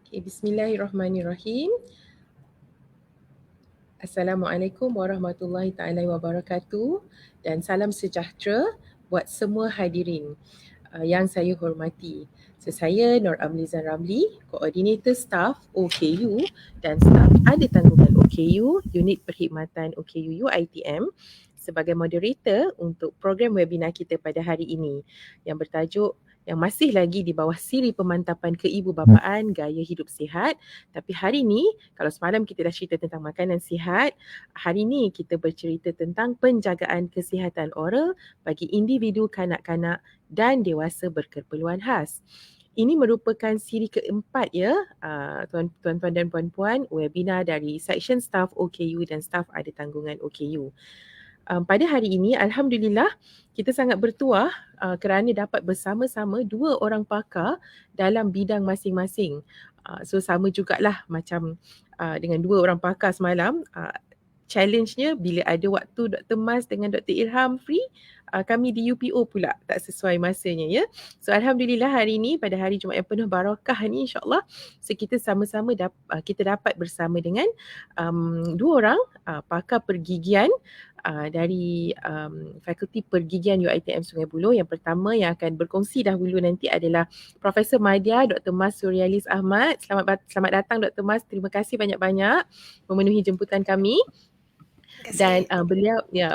Okay, Bismillahirrahmanirrahim. Assalamualaikum warahmatullahi taala wabarakatuh dan salam sejahtera buat semua hadirin yang saya hormati. So, saya Nur Amlizan Ramli, Koordinator Staff OKU dan Staff Ada Tanggungan OKU, Unit Perkhidmatan OKU UiTM sebagai moderator untuk program webinar kita pada hari ini yang bertajuk yang masih lagi di bawah siri pemantapan keibubapaan gaya hidup sihat. Tapi hari ini, kalau semalam kita dah cerita tentang makanan sihat, hari ini kita bercerita tentang penjagaan kesihatan oral bagi individu kanak-kanak dan dewasa berkeperluan khas. Ini merupakan siri keempat ya, tuan-tuan dan puan-puan, webinar dari Section Staff OKU dan Staff Ada Tanggungan OKU. Pada hari ini, Alhamdulillah, kita sangat bertuah kerana dapat bersama-sama dua orang pakar dalam bidang masing-masing. So sama jugalah macam dengan dua orang pakar semalam. Challenge-nya bila ada waktu Dr. Mas dengan Dr. Ilham free, kami di UPO pula tak sesuai masanya ya. So Alhamdulillah hari ini pada hari Jumaat yang penuh barakah ni insyaAllah, so kita sama-sama kita dapat bersama dengan dua orang pakar pergigian dari Fakulti Pergigian UiTM Sungai Buloh. Yang pertama yang akan berkongsi dahulu nanti adalah Profesor Madya Dr. Mas Suryalis Ahmad. Selamat datang Dr. Mas. Terima kasih banyak-banyak memenuhi jemputan kami. Dan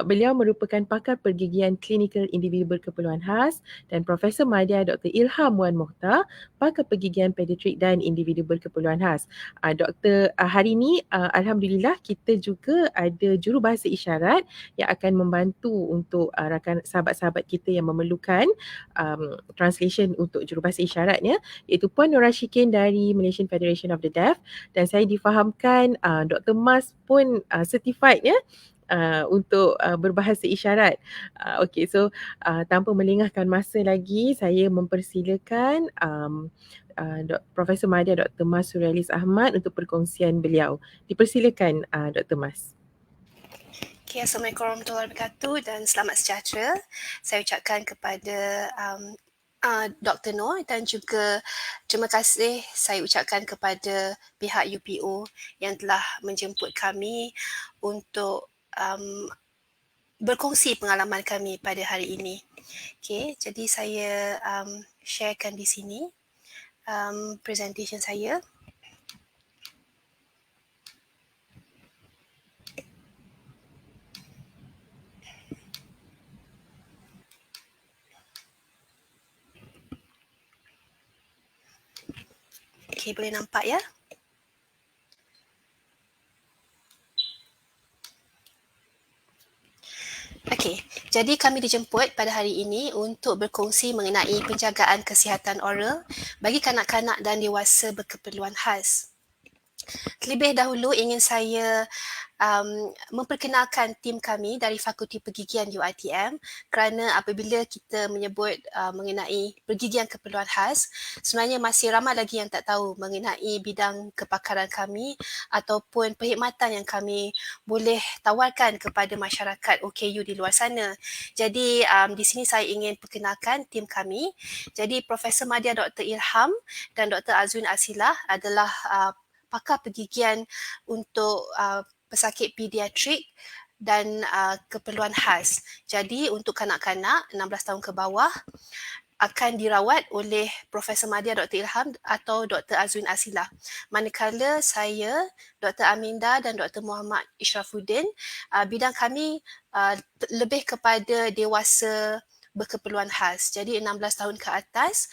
beliau merupakan pakar pergigian klinikal individu berkeperluan khas, dan Profesor Madya Dr. Ilham Wan Mohtar, pakar pergigian pediatrik dan individu berkeperluan khas. Doktor, hari ini Alhamdulillah kita juga ada jurubahasa isyarat yang akan membantu untuk rakan sahabat-sahabat kita yang memerlukan translation untuk jurubahasa isyaratnya, iaitu Puan Nur Rashikin dari Malaysian Federation of the Deaf, dan saya difahamkan Dr. Mas pun certified ya untuk berbahasa isyarat. Okey, so tanpa melengahkan masa lagi, saya mempersilakan Profesor Madya Dr. Mas Suryalis Ahmad untuk perkongsian beliau. Dipersilakan Dr. Mas. Okay, Assalamualaikum warahmatullahi wabarakatuh dan selamat sejahtera. Saya ucapkan kepada Dr. Noor dan juga terima kasih saya ucapkan kepada pihak UPO yang telah menjemput kami untuk berkongsi pengalaman kami pada hari ini. Okay, jadi saya sharekan di sini presentation saya. Okay, boleh nampak ya? Okey, jadi kami dijemput pada hari ini untuk berkongsi mengenai penjagaan kesihatan oral bagi kanak-kanak dan dewasa berkeperluan khas. Terlebih dahulu ingin saya memperkenalkan tim kami dari Fakulti Pergigian UiTM, kerana apabila kita menyebut mengenai pergigian keperluan khas, sebenarnya masih ramai lagi yang tak tahu mengenai bidang kepakaran kami ataupun perkhidmatan yang kami boleh tawarkan kepada masyarakat OKU di luar sana. Jadi di sini saya ingin perkenalkan tim kami. Jadi Profesor Madya Dr. Ilham dan Dr. Azwin Asilah adalah pakar pergigian untuk pesakit pediatrik dan keperluan khas. Jadi untuk kanak-kanak 16 tahun ke bawah akan dirawat oleh Profesor Madya Dr. Ilham atau Dr. Azwin Asilah. Manakala saya, Dr. Aminda dan Dr. Muhammad Ishrafuddin, bidang kami lebih kepada dewasa berkeperluan khas. Jadi 16 tahun ke atas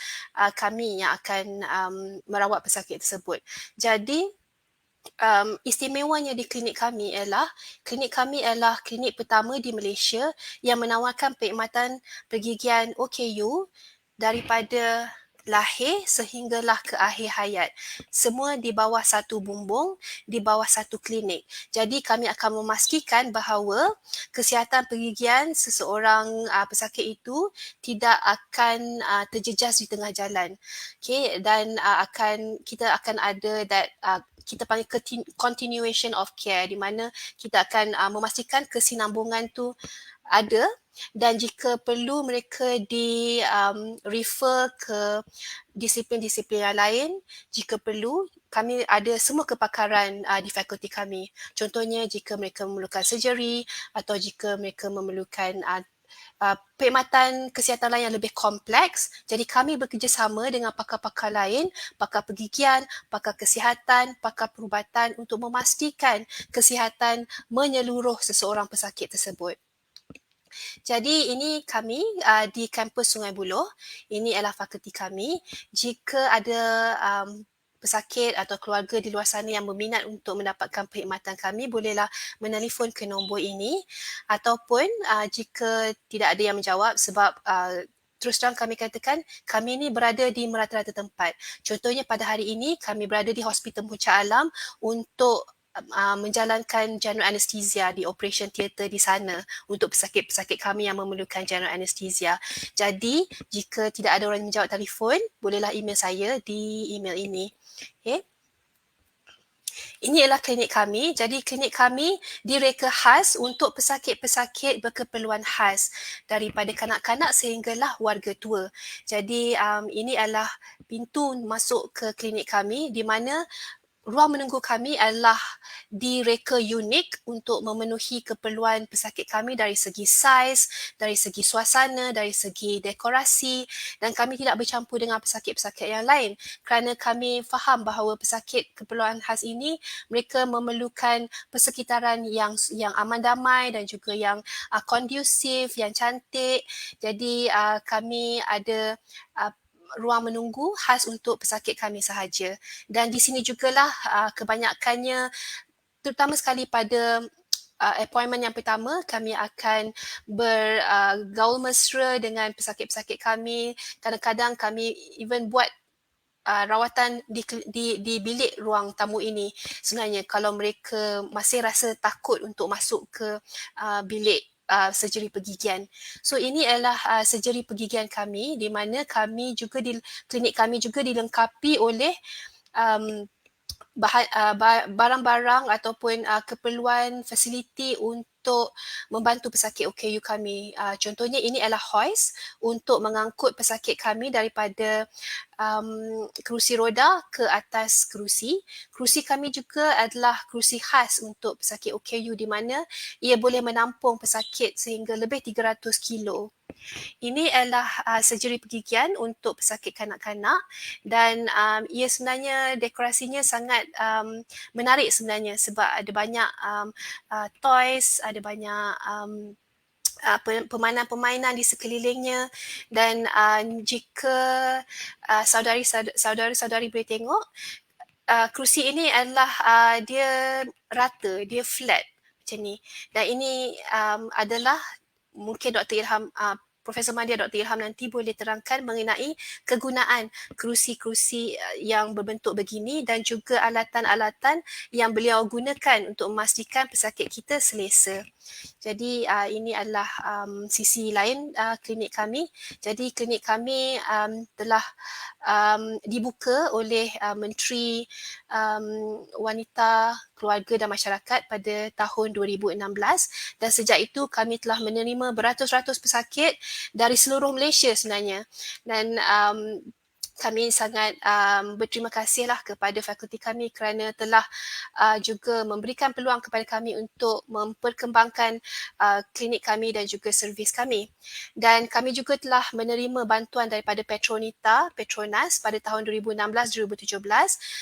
kami yang akan merawat pesakit tersebut. Jadi istimewanya di klinik kami adalah klinik pertama di Malaysia yang menawarkan perkhidmatan pergigian OKU daripada lahir sehinggalah ke akhir hayat. Semua di bawah satu bumbung, di bawah satu klinik. Jadi kami akan memastikan bahawa kesihatan pergigian seseorang pesakit itu tidak akan terjejas di tengah jalan. Okay, dan kita akan ada kita panggil continuation of care, di mana kita akan memastikan kesinambungan tu ada, dan jika perlu mereka refer ke disiplin-disiplin yang lain jika perlu, kami ada semua kepakaran di fakulti kami. Contohnya jika mereka memerlukan surgery atau jika mereka memerlukan perkhidmatan kesihatan lain yang lebih kompleks. Jadi kami bekerjasama dengan pakar-pakar lain, pakar pergigian, pakar kesihatan, pakar perubatan untuk memastikan kesihatan menyeluruh seseorang pesakit tersebut. Jadi ini kami di kampus Sungai Buloh. Ini adalah fakulti kami. Jika ada pesakit atau keluarga di luar sana yang berminat untuk mendapatkan perkhidmatan kami, bolehlah menelefon ke nombor ini, ataupun jika tidak ada yang menjawab sebab terus terang kami katakan, kami ni berada di merata-rata tempat. Contohnya pada hari ini kami berada di Hospital Puncak Alam untuk menjalankan general anesthesia di operation theatre di sana untuk pesakit-pesakit kami yang memerlukan general anesthesia. Jadi, jika tidak ada orang yang menjawab telefon, bolehlah email saya di email ini. Okay. Ini adalah klinik kami. Jadi klinik kami direka khas untuk pesakit-pesakit berkeperluan khas daripada kanak-kanak sehinggalah warga tua. Jadi ini adalah pintu masuk ke klinik kami di mana ruang menunggu kami adalah direka unik untuk memenuhi keperluan pesakit kami dari segi saiz, dari segi suasana, dari segi dekorasi, dan kami tidak bercampur dengan pesakit-pesakit yang lain kerana kami faham bahawa pesakit keperluan khas ini mereka memerlukan persekitaran yang aman damai dan juga yang kondusif, yang cantik. Jadi kami ada ruang menunggu khas untuk pesakit kami sahaja. Dan di sini jugalah kebanyakannya, terutama sekali pada appointment yang pertama, kami akan bergaul mesra dengan pesakit-pesakit kami. Kadang-kadang kami even buat rawatan di bilik ruang tamu ini. Sebenarnya kalau mereka masih rasa takut untuk masuk ke bilik surgery pergigian. So ini adalah surgery pergigian kami di mana kami juga klinik kami juga dilengkapi oleh barang-barang ataupun keperluan fasiliti untuk membantu pesakit OKU kami. Contohnya ini adalah hoist untuk mengangkut pesakit kami daripada kerusi roda ke atas kerusi. Kerusi kami juga adalah kerusi khas untuk pesakit OKU di mana ia boleh menampung pesakit sehingga lebih 300 kilo. Ini adalah surgery pergigian untuk pesakit kanak-kanak dan ia sebenarnya dekorasinya sangat menarik sebenarnya sebab ada banyak toys, ada banyak permainan-permainan di sekelilingnya dan jika saudari-saudari boleh tengok, kerusi ini adalah dia rata, dia flat macam ni. Dan ini adalah mungkin Dr. Ilham, Profesor Madia Dr. Ilham nanti boleh terangkan mengenai kegunaan kerusi-kerusi yang berbentuk begini dan juga alatan-alatan yang beliau gunakan untuk memastikan pesakit kita selesa. Jadi ini adalah sisi lain klinik kami. Jadi klinik kami telah dibuka oleh Menteri Wanita, Keluarga dan Masyarakat pada tahun 2016 dan sejak itu kami telah menerima beratus-ratus pesakit dari seluruh Malaysia sebenarnya. Dan kami sangat berterima kasihlah kepada fakulti kami kerana telah juga memberikan peluang kepada kami untuk memperkembangkan klinik kami dan juga servis kami. Dan kami juga telah menerima bantuan daripada Petronas pada tahun 2016-2017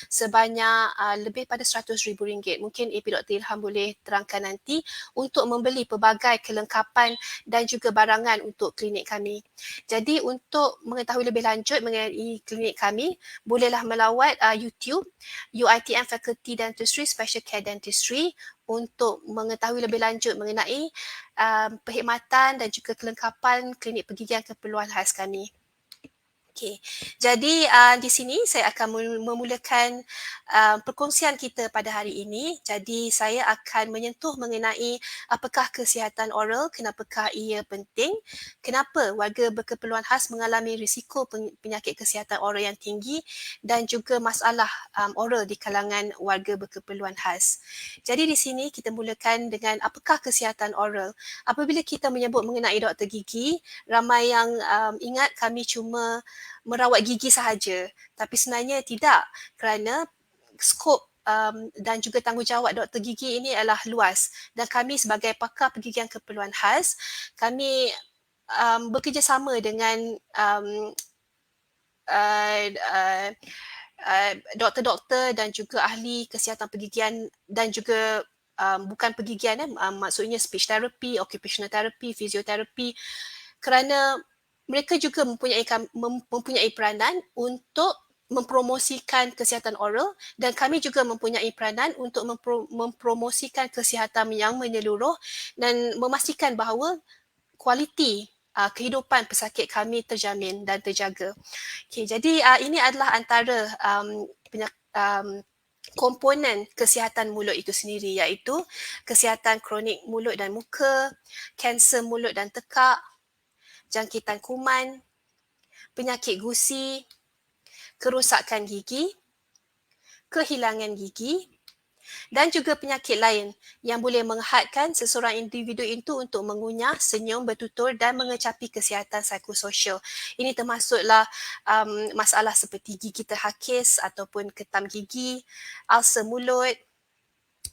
sebanyak lebih pada RM100,000. Mungkin AP Dr. Ilham boleh terangkan nanti untuk membeli pelbagai kelengkapan dan juga barangan untuk klinik kami. Jadi untuk mengetahui lebih lanjut mengenai klinik kami, bolehlah melawat YouTube UiTM Faculty Dentistry Special Care Dentistry untuk mengetahui lebih lanjut mengenai perkhidmatan dan juga kelengkapan klinik pergigian keperluan khas kami. Okay. Jadi di sini saya akan memulakan perkongsian kita pada hari ini. Jadi saya akan menyentuh mengenai apakah kesihatan oral, kenapakah ia penting, kenapa warga berkeperluan khas mengalami risiko penyakit kesihatan oral yang tinggi dan juga masalah oral di kalangan warga berkeperluan khas. Jadi di sini kita mulakan dengan apakah kesihatan oral. Apabila kita menyebut mengenai doktor gigi, ramai yang ingat kami cuma merawat gigi sahaja. Tapi sebenarnya tidak, kerana skop dan juga tanggungjawab doktor gigi ini adalah luas, dan kami sebagai pakar pergigian keperluan khas, kami bekerjasama dengan doktor-doktor dan juga ahli kesihatan pergigian dan juga bukan pergigian, maksudnya speech therapy, occupational therapy, fisioterapi, kerana mereka juga mempunyai peranan untuk mempromosikan kesihatan oral, dan kami juga mempunyai peranan untuk mempromosikan kesihatan yang menyeluruh dan memastikan bahawa kualiti kehidupan pesakit kami terjamin dan terjaga. Okay, jadi ini adalah antara komponen kesihatan mulut itu sendiri, iaitu kesihatan kronik mulut dan muka, kanser mulut dan tekak, jangkitan kuman, penyakit gusi, kerosakan gigi, kehilangan gigi, dan juga penyakit lain yang boleh menghadkan seseorang individu itu untuk mengunyah, senyum, bertutur dan mengecapi kesihatan psikososial. Ini termasuklah masalah seperti gigi terhakis ataupun ketam gigi, ulcer mulut,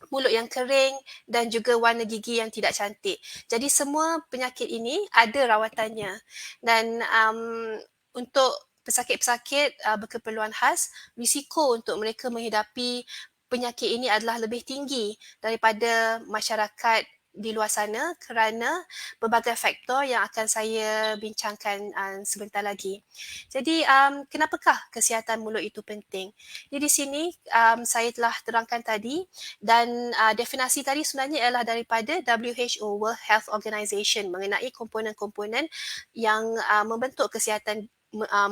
mulut yang kering dan juga warna gigi yang tidak cantik. Jadi semua penyakit ini ada rawatannya, dan untuk pesakit-pesakit berkeperluan khas, risiko untuk mereka menghidapi penyakit ini adalah lebih tinggi daripada masyarakat di luar sana kerana berbagai faktor yang akan saya bincangkan sebentar lagi. Jadi kenapakah kesihatan mulut itu penting? Jadi di sini saya telah terangkan tadi, dan definisi tadi sebenarnya ialah daripada WHO, World Health Organization, mengenai komponen-komponen yang membentuk kesihatan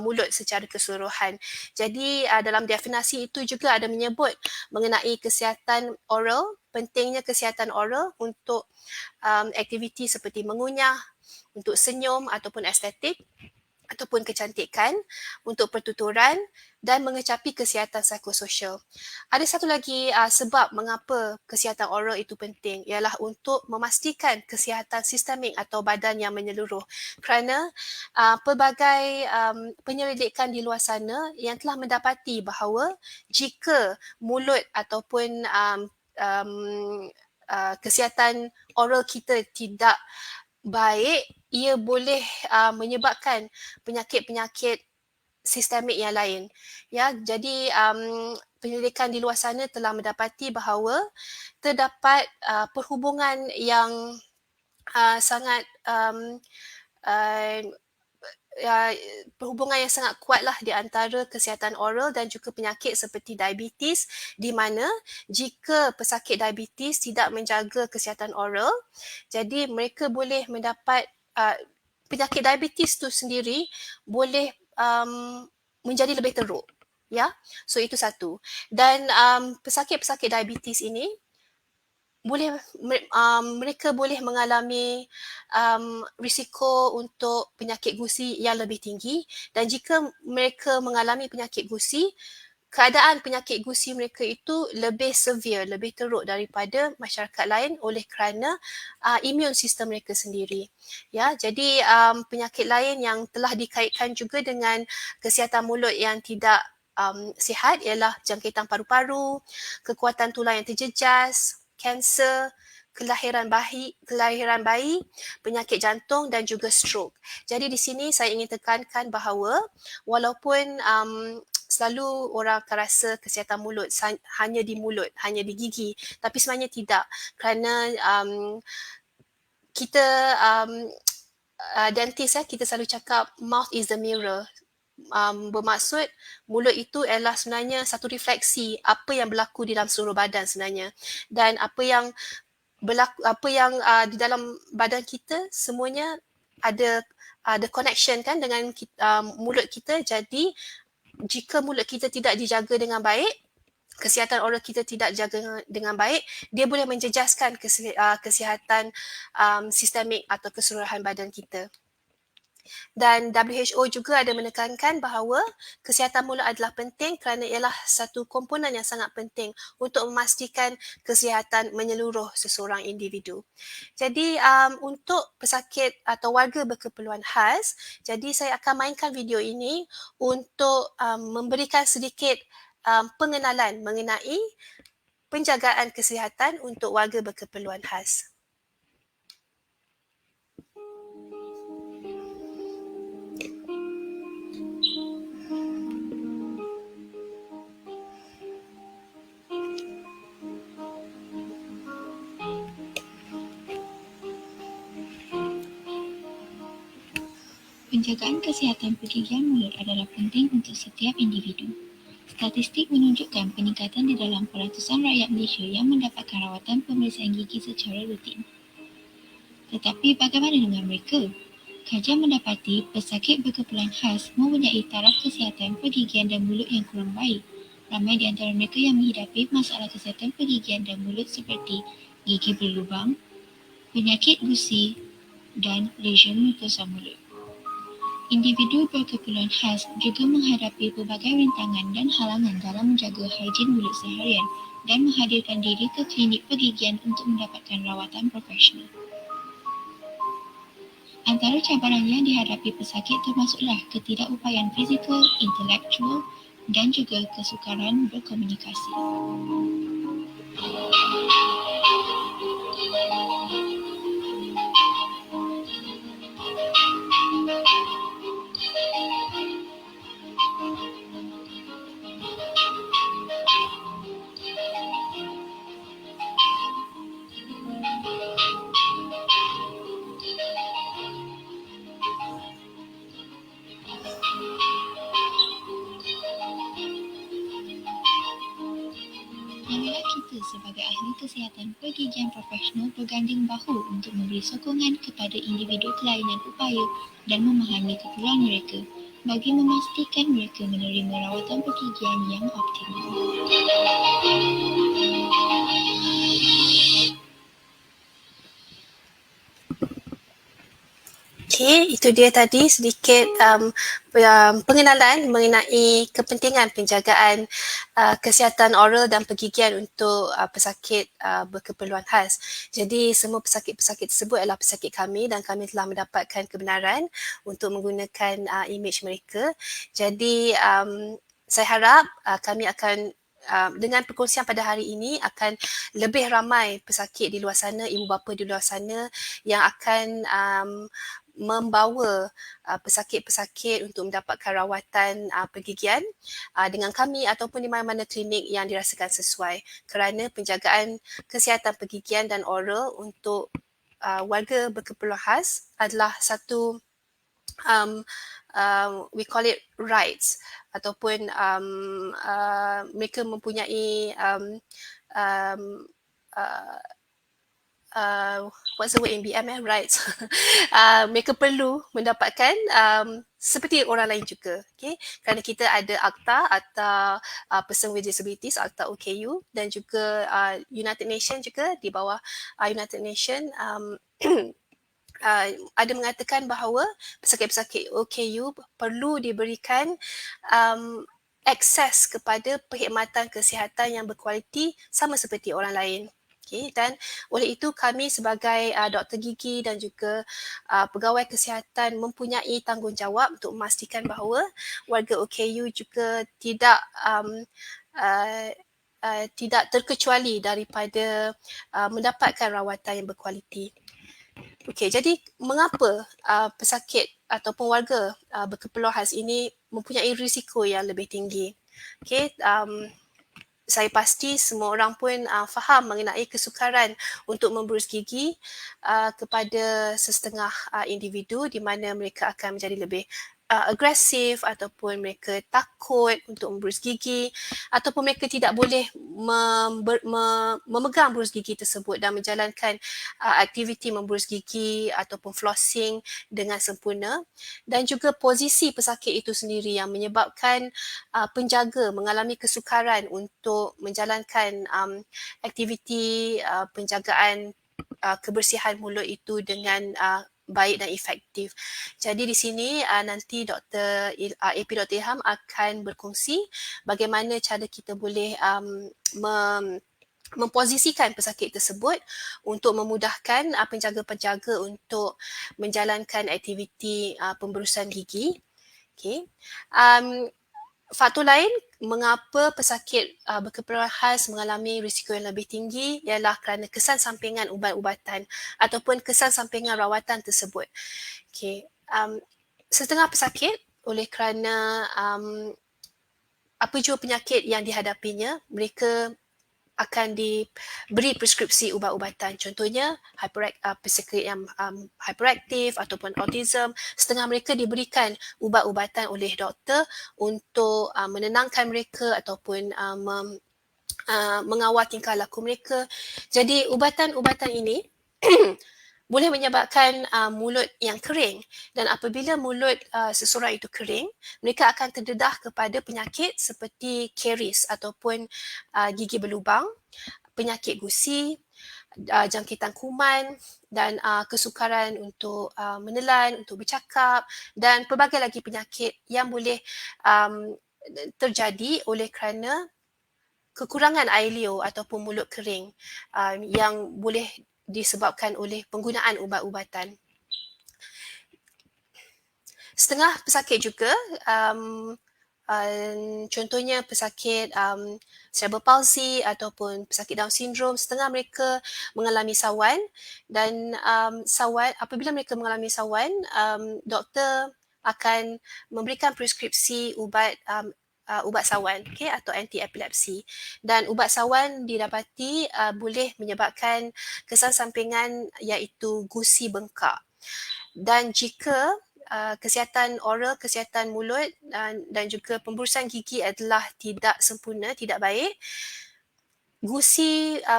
mulut secara keseluruhan. Jadi dalam definisi itu juga ada menyebut mengenai kesihatan oral, pentingnya kesihatan oral untuk aktiviti seperti mengunyah, untuk senyum ataupun estetik, ataupun kecantikan, untuk pertuturan dan mengecapi kesihatan psikososial. Ada satu lagi sebab mengapa kesihatan oral itu penting, ialah untuk memastikan kesihatan sistemik atau badan yang menyeluruh, kerana pelbagai penyelidikan di luar sana yang telah mendapati bahawa jika mulut ataupun kesihatan oral kita tidak baik, ia boleh menyebabkan penyakit-penyakit sistemik yang lain. Ya, jadi penyelidikan di luar sana telah mendapati bahawa terdapat perhubungan yang sangat perhubungan yang sangat kuatlah di antara kesihatan oral dan juga penyakit seperti diabetes, di mana jika pesakit diabetes tidak menjaga kesihatan oral, jadi mereka boleh mendapat penyakit diabetes tu sendiri boleh menjadi lebih teruk. Ya, so itu satu. Dan pesakit-pesakit diabetes ini boleh mereka boleh mengalami risiko untuk penyakit gusi yang lebih tinggi, dan jika mereka mengalami penyakit gusi, keadaan penyakit gusi mereka itu lebih severe, lebih teruk daripada masyarakat lain oleh kerana imun sistem mereka sendiri. Ya, jadi penyakit lain yang telah dikaitkan juga dengan kesihatan mulut yang tidak sihat ialah jangkitan paru-paru, kekuatan tulang yang terjejas, kanser, kelahiran bayi, penyakit jantung dan juga stroke. Jadi di sini saya ingin tekankan bahawa walaupun selalu orang akan rasa kesihatan mulut hanya di mulut, hanya di gigi, tapi sebenarnya tidak, kerana kita dentist kita selalu cakap mouth is the mirror. Bermaksud mulut itu adalah sebenarnya satu refleksi apa yang berlaku di dalam seluruh badan sebenarnya, dan apa yang di dalam badan kita semuanya ada connection kan dengan mulut kita. Jadi jika mulut kita tidak dijaga dengan baik, kesihatan oral kita tidak jaga dengan baik, dia boleh menjejaskan kesihatan sistemik atau keseluruhan badan kita. Dan WHO juga ada menekankan bahawa kesihatan mulut adalah penting kerana ialah satu komponen yang sangat penting untuk memastikan kesihatan menyeluruh seseorang individu. Jadi untuk pesakit atau warga berkeperluan khas, jadi saya akan mainkan video ini untuk memberikan sedikit pengenalan mengenai penjagaan kesihatan untuk warga berkeperluan khas. Penjagaan kesihatan pergigian mulut adalah penting untuk setiap individu. Statistik menunjukkan peningkatan di dalam peratusan rakyat Malaysia yang mendapatkan rawatan pemeriksaan gigi secara rutin. Tetapi bagaimana dengan mereka? Kajian mendapati pesakit berkeperluan khas mempunyai taraf kesihatan pergigian dan mulut yang kurang baik. Ramai di antara mereka yang menghidapi masalah kesihatan pergigian dan mulut seperti gigi berlubang, penyakit gusi dan lesion mukosa mulut. Individu berkeperluan khas juga menghadapi pelbagai rintangan dan halangan dalam menjaga higien mulut seharian dan menghadirkan diri ke klinik pergigian untuk mendapatkan rawatan profesional. Antara cabaran yang dihadapi pesakit termasuklah ketidakupayaan fizikal, intelektual dan juga kesukaran berkomunikasi. Marilah kita sebagai ahli kesihatan pergigian profesional berganding bahu untuk memberi sokongan kepada individu kelainan upaya dan memahami keperluan mereka bagi memastikan mereka menerima rawatan pergigian yang optimal. Okey, itu dia tadi sedikit pengenalan mengenai kepentingan penjagaan kesihatan oral dan pergigian untuk pesakit berkeperluan khas. Jadi semua pesakit-pesakit tersebut adalah pesakit kami dan kami telah mendapatkan kebenaran untuk menggunakan imej mereka. Jadi saya harap kami akan dengan perkongsian pada hari ini akan lebih ramai pesakit di luar sana, ibu bapa di luar sana yang akan membawa pesakit-pesakit untuk mendapatkan rawatan pergigian dengan kami ataupun di mana-mana klinik yang dirasakan sesuai, kerana penjagaan kesihatan pergigian dan oral untuk warga berkeperluan khas adalah satu we call it rights ataupun mereka mempunyai what's the word in BM rights. Mereka perlu mendapatkan seperti orang lain juga, okay? Kerana kita ada Akta Person with Disabilities, Akta OKU, dan juga United Nations juga di bawah United Nations ada mengatakan bahawa pesakit-pesakit OKU perlu diberikan akses kepada perkhidmatan kesihatan yang berkualiti sama seperti orang lain. Okay, dan oleh itu kami sebagai doktor gigi dan juga pegawai kesihatan mempunyai tanggungjawab untuk memastikan bahawa warga OKU juga tidak terkecuali daripada mendapatkan rawatan yang berkualiti. Okey, jadi mengapa pesakit ataupun warga berkeperluan khas ini mempunyai risiko yang lebih tinggi? Okey, saya pasti semua orang pun faham mengenai kesukaran untuk memberus gigi kepada sesetengah individu di mana mereka akan menjadi lebih agresif ataupun mereka takut untuk memberus gigi ataupun mereka tidak boleh memegang berus gigi tersebut dan menjalankan aktiviti memberus gigi ataupun flossing dengan sempurna, dan juga posisi pesakit itu sendiri yang menyebabkan penjaga mengalami kesukaran untuk menjalankan aktiviti penjagaan kebersihan mulut itu dengan baik dan efektif. Jadi di sini nanti Dr. AP Dr. Ilham akan berkongsi bagaimana cara kita boleh memposisikan pesakit tersebut untuk memudahkan penjaga-penjaga untuk menjalankan aktiviti pemberusan gigi. Okay. faktor lain mengapa pesakit berkeperluan khas mengalami risiko yang lebih tinggi ialah kerana kesan sampingan ubat-ubatan ataupun kesan sampingan rawatan tersebut. Okay. Setengah pesakit oleh kerana apa jua penyakit yang dihadapinya, mereka akan diberi preskripsi ubat-ubatan. Contohnya pesakit yang hyperaktif ataupun autism, setengah mereka diberikan ubat-ubatan oleh doktor untuk menenangkan mereka ataupun mengawal tingkah laku mereka. Jadi ubatan-ubatan ini boleh menyebabkan mulut yang kering, dan apabila mulut seseorang itu kering, mereka akan terdedah kepada penyakit seperti karies ataupun gigi berlubang, penyakit gusi, jangkitan kuman dan kesukaran untuk menelan, untuk bercakap dan pelbagai lagi penyakit yang boleh terjadi oleh kerana kekurangan air liur ataupun mulut kering yang boleh disebabkan oleh penggunaan ubat-ubatan. Setengah pesakit juga, contohnya pesakit cerebral palsy ataupun pesakit Down syndrome, setengah mereka mengalami sawan dan apabila mereka mengalami sawan, doktor akan memberikan preskripsi ubat sawan, atau anti-epilepsi, dan ubat sawan didapati boleh menyebabkan kesan sampingan iaitu gusi bengkak. Dan jika kesihatan oral, kesihatan mulut dan juga pemburusan gigi adalah tidak sempurna, tidak baik,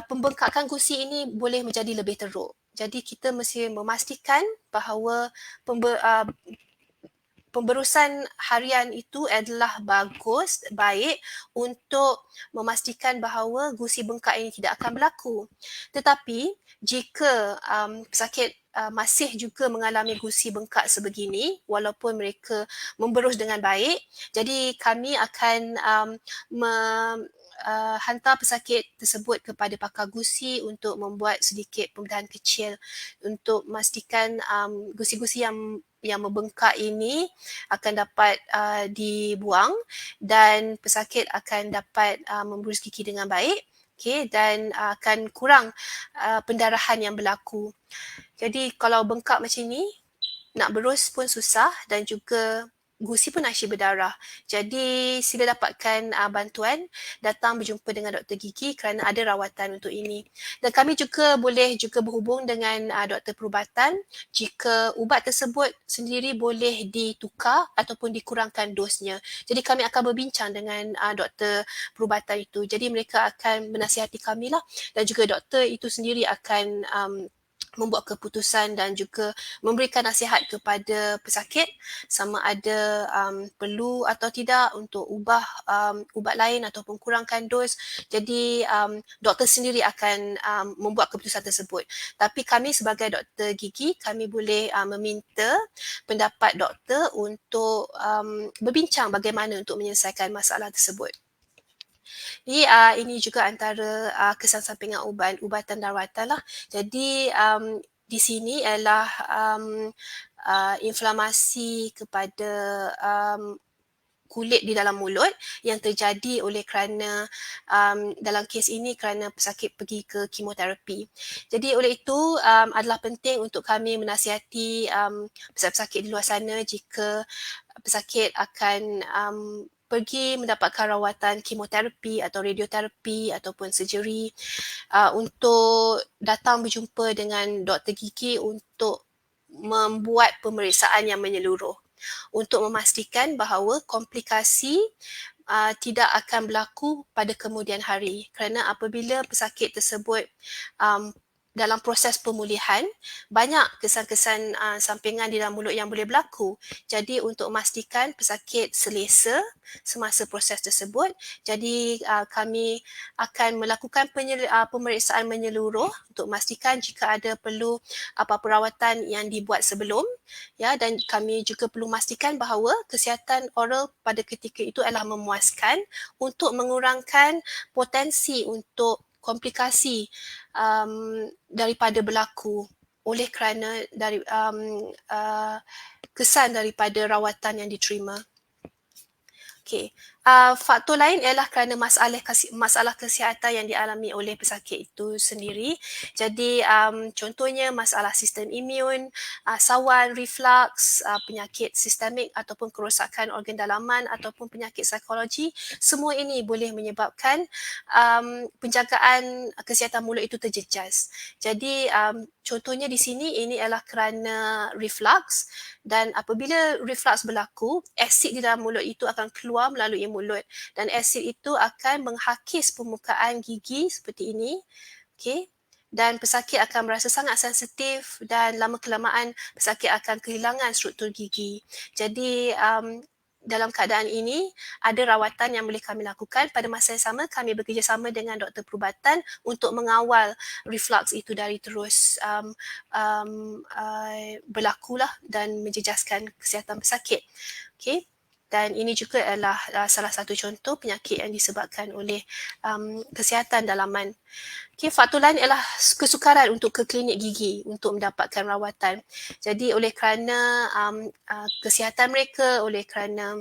pembengkakan gusi ini boleh menjadi lebih teruk. Jadi kita mesti memastikan bahawa pemberusan harian itu adalah bagus, baik untuk memastikan bahawa gusi bengkak ini tidak akan berlaku. Tetapi jika pesakit masih juga mengalami gusi bengkak sebegini walaupun mereka memberus dengan baik, jadi kami akan hantar pesakit tersebut kepada pakar gusi untuk membuat sedikit pembedahan kecil untuk memastikan gusi-gusi yang membengkak ini akan dapat dibuang dan pesakit akan dapat memberus gigi dengan baik, dan akan kurang pendarahan yang berlaku. Jadi kalau bengkak macam ni, nak berus pun susah dan juga gusi pun asyik berdarah. Jadi sila dapatkan bantuan, datang berjumpa dengan doktor gigi kerana ada rawatan untuk ini. Dan kami juga boleh berhubung dengan doktor perubatan jika ubat tersebut sendiri boleh ditukar ataupun dikurangkan dosnya. Jadi kami akan berbincang dengan doktor perubatan itu. Jadi mereka akan menasihati kami lah, dan juga doktor itu sendiri akan membuat keputusan dan juga memberikan nasihat kepada pesakit sama ada perlu atau tidak untuk ubah ubat lain ataupun kurangkan dos. Jadi doktor sendiri akan membuat keputusan tersebut. Tapi kami sebagai doktor gigi, kami boleh meminta pendapat doktor untuk berbincang bagaimana untuk menyelesaikan masalah tersebut. Jadi ini juga antara kesan sampingan ubatan dan rawatan lah. Jadi di sini ialah inflamasi kepada kulit di dalam mulut yang terjadi oleh kerana dalam kes ini kerana pesakit pergi ke kemoterapi. Jadi oleh itu adalah penting untuk kami menasihati pesakit di luar sana jika pesakit akan pergi mendapatkan rawatan kemoterapi atau radioterapi ataupun surgery untuk datang berjumpa dengan doktor gigi untuk membuat pemeriksaan yang menyeluruh untuk memastikan bahawa komplikasi tidak akan berlaku pada kemudian hari, kerana apabila pesakit tersebut dalam proses pemulihan, banyak kesan-kesan sampingan di dalam mulut yang boleh berlaku. Jadi untuk memastikan pesakit selesa semasa proses tersebut, jadi kami akan melakukan pemeriksaan menyeluruh untuk memastikan jika ada perlu apa-apa perawatan yang dibuat sebelum, dan kami juga perlu memastikan bahawa kesihatan oral pada ketika itu adalah memuaskan untuk mengurangkan potensi untuk komplikasi daripada berlaku oleh kerana kesan daripada rawatan yang diterima. Okey, Faktor lain ialah kerana masalah kesihatan yang dialami oleh pesakit itu sendiri. Jadi contohnya masalah sistem imun, sawan, reflux, penyakit sistemik ataupun kerosakan organ dalaman ataupun penyakit psikologi, semua ini boleh menyebabkan penjagaan kesihatan mulut itu terjejas. Jadi contohnya di sini ini ialah kerana reflux, dan apabila reflux berlaku, asid di dalam mulut itu akan keluar melalui mulut, dan asid itu akan menghakis permukaan gigi seperti ini. Okey. Dan pesakit akan merasa sangat sensitif, dan lama kelamaan pesakit akan kehilangan struktur gigi. Jadi dalam keadaan ini ada rawatan yang boleh kami lakukan. Pada masa yang sama kami bekerjasama dengan doktor perubatan untuk mengawal reflux itu dari terus berlakulah dan menjejaskan kesihatan pesakit. Okey. Dan ini juga adalah salah satu contoh penyakit yang disebabkan oleh kesihatan dalaman. Okay, faktor lain ialah kesukaran untuk ke klinik gigi untuk mendapatkan rawatan. Jadi oleh kerana kesihatan mereka, oleh kerana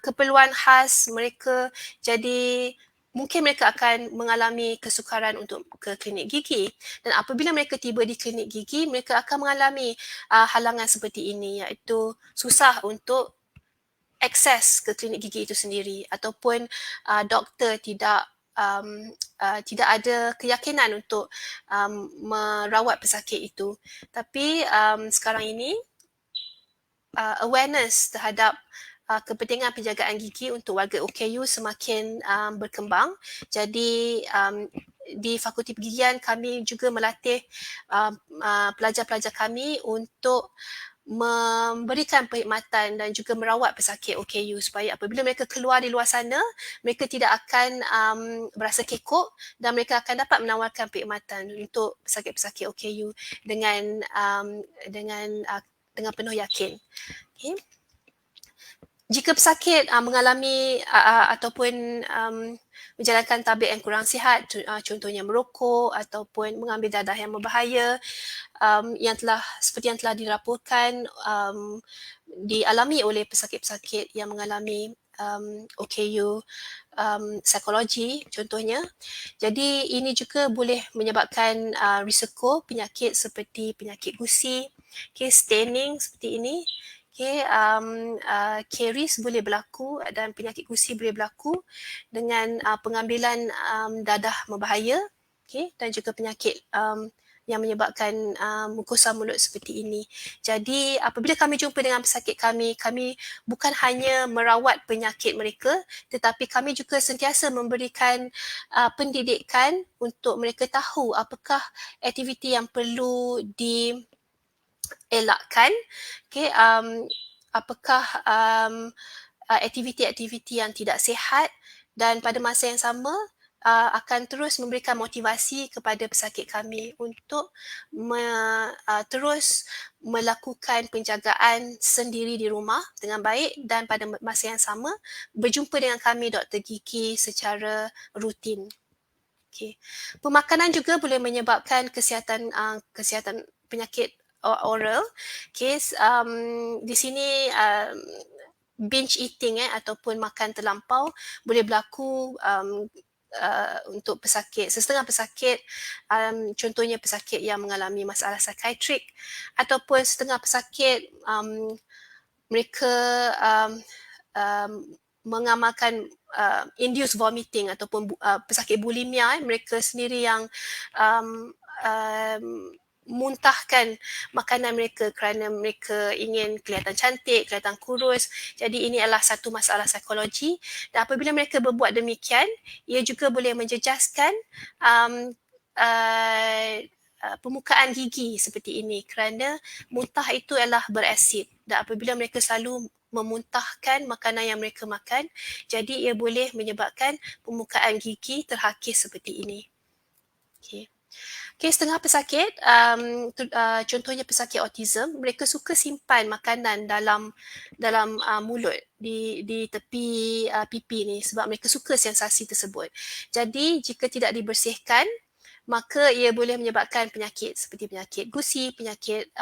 keperluan khas mereka, jadi mungkin mereka akan mengalami kesukaran untuk ke klinik gigi. Dan apabila mereka tiba di klinik gigi, mereka akan mengalami halangan seperti ini, iaitu susah untuk akses ke klinik gigi itu sendiri, ataupun doktor tidak ada keyakinan untuk merawat pesakit itu. Tapi sekarang ini awareness terhadap kepentingan penjagaan gigi untuk warga OKU semakin berkembang. Jadi di Fakulti Pergigian kami juga melatih pelajar-pelajar kami untuk memberikan perkhidmatan dan juga merawat pesakit OKU supaya apabila mereka keluar di luar sana, mereka tidak akan berasa kekok, dan mereka akan dapat menawarkan perkhidmatan untuk pesakit-pesakit OKU dengan penuh yakin. Okay. Jika pesakit mengalami ataupun menjalankan tabik yang kurang sihat, contohnya merokok ataupun mengambil dadah yang berbahaya, seperti yang telah dilaporkan dialami oleh pesakit-pesakit yang mengalami OKU psikologi contohnya. Jadi ini juga boleh menyebabkan risiko penyakit seperti penyakit gusi, staining seperti ini. Caries boleh berlaku dan penyakit gusi boleh berlaku dengan pengambilan dadah berbahaya, dan juga penyakit yang menyebabkan mukosa mulut seperti ini. Jadi apabila kami jumpa dengan pesakit kami bukan hanya merawat penyakit mereka, tetapi kami juga sentiasa memberikan pendidikan untuk mereka tahu apakah aktiviti yang perlu dielakkan, apakah aktiviti-aktiviti yang tidak sihat, dan pada masa yang sama akan terus memberikan motivasi kepada pesakit kami untuk terus melakukan penjagaan sendiri di rumah dengan baik, dan pada masa yang sama berjumpa dengan kami doktor gigi secara rutin. Okay. Pemakanan juga boleh menyebabkan kesihatan penyakit oral. Okay. Di sini binge eating ataupun makan terlampau boleh berlaku untuk pesakit, setengah pesakit, contohnya pesakit yang mengalami masalah psikiatrik, ataupun setengah pesakit mereka mengamalkan induced vomiting ataupun pesakit bulimia, mereka sendiri yang muntahkan makanan mereka kerana mereka ingin kelihatan cantik, kelihatan kurus. Jadi ini adalah satu masalah psikologi, dan apabila mereka berbuat demikian, ia juga boleh menjejaskan permukaan gigi seperti ini, kerana muntah itu adalah berasid, dan apabila mereka selalu memuntahkan makanan yang mereka makan, jadi ia boleh menyebabkan permukaan gigi terhakis seperti ini. Okay, setengah pesakit, contohnya pesakit autism, mereka suka simpan makanan dalam mulut di tepi pipi ni, sebab mereka suka sensasi tersebut. Jadi jika tidak dibersihkan, maka ia boleh menyebabkan penyakit seperti penyakit gusi, penyakit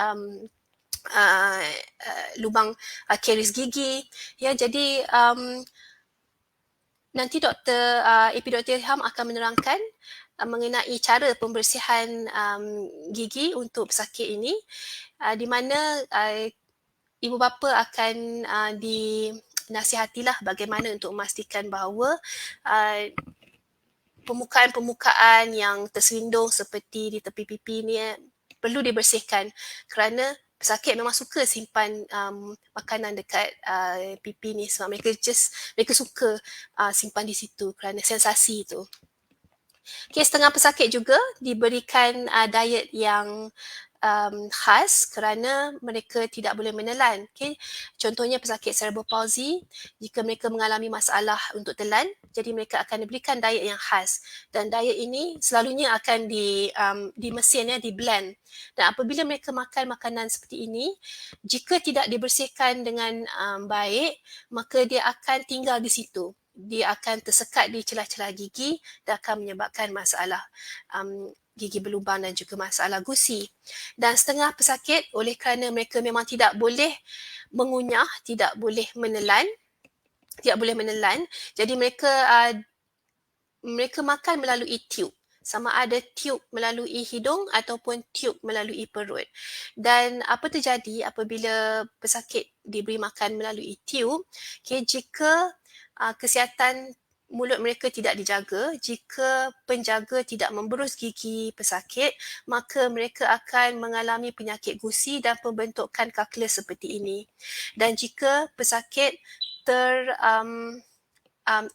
lubang karies gigi. Ya, jadi nanti Dr. Ilham akan menerangkan mengenai cara pembersihan gigi untuk pesakit ini, di mana ibu bapa akan dinasihatilah bagaimana untuk memastikan bahawa permukaan-permukaan yang terselindung seperti di tepi pipi ni perlu dibersihkan, kerana pesakit memang suka simpan makanan dekat pipi ni sebab mereka suka simpan di situ kerana sensasi tu. Okay, setengah pesakit juga diberikan diet yang khas kerana mereka tidak boleh menelan. Okay. Contohnya pesakit cerebral palsy, jika mereka mengalami masalah untuk telan, jadi mereka akan diberikan diet yang khas. Dan diet ini selalunya akan di mesin, di blend. Dan apabila mereka makan makanan seperti ini, jika tidak dibersihkan dengan baik, maka dia akan tinggal di situ. Dia akan tersekat di celah-celah gigi dan akan menyebabkan masalah gigi berlubang dan juga masalah gusi. Dan setengah pesakit oleh kerana mereka memang tidak boleh mengunyah, tidak boleh menelan, jadi mereka makan melalui tube. Sama ada tube melalui hidung ataupun tube melalui perut. Dan apa terjadi apabila pesakit diberi makan melalui tube, jika kesihatan mulut mereka tidak dijaga, jika penjaga tidak memberus gigi pesakit, maka mereka akan mengalami penyakit gusi dan pembentukan kakle seperti ini. Dan jika pesakit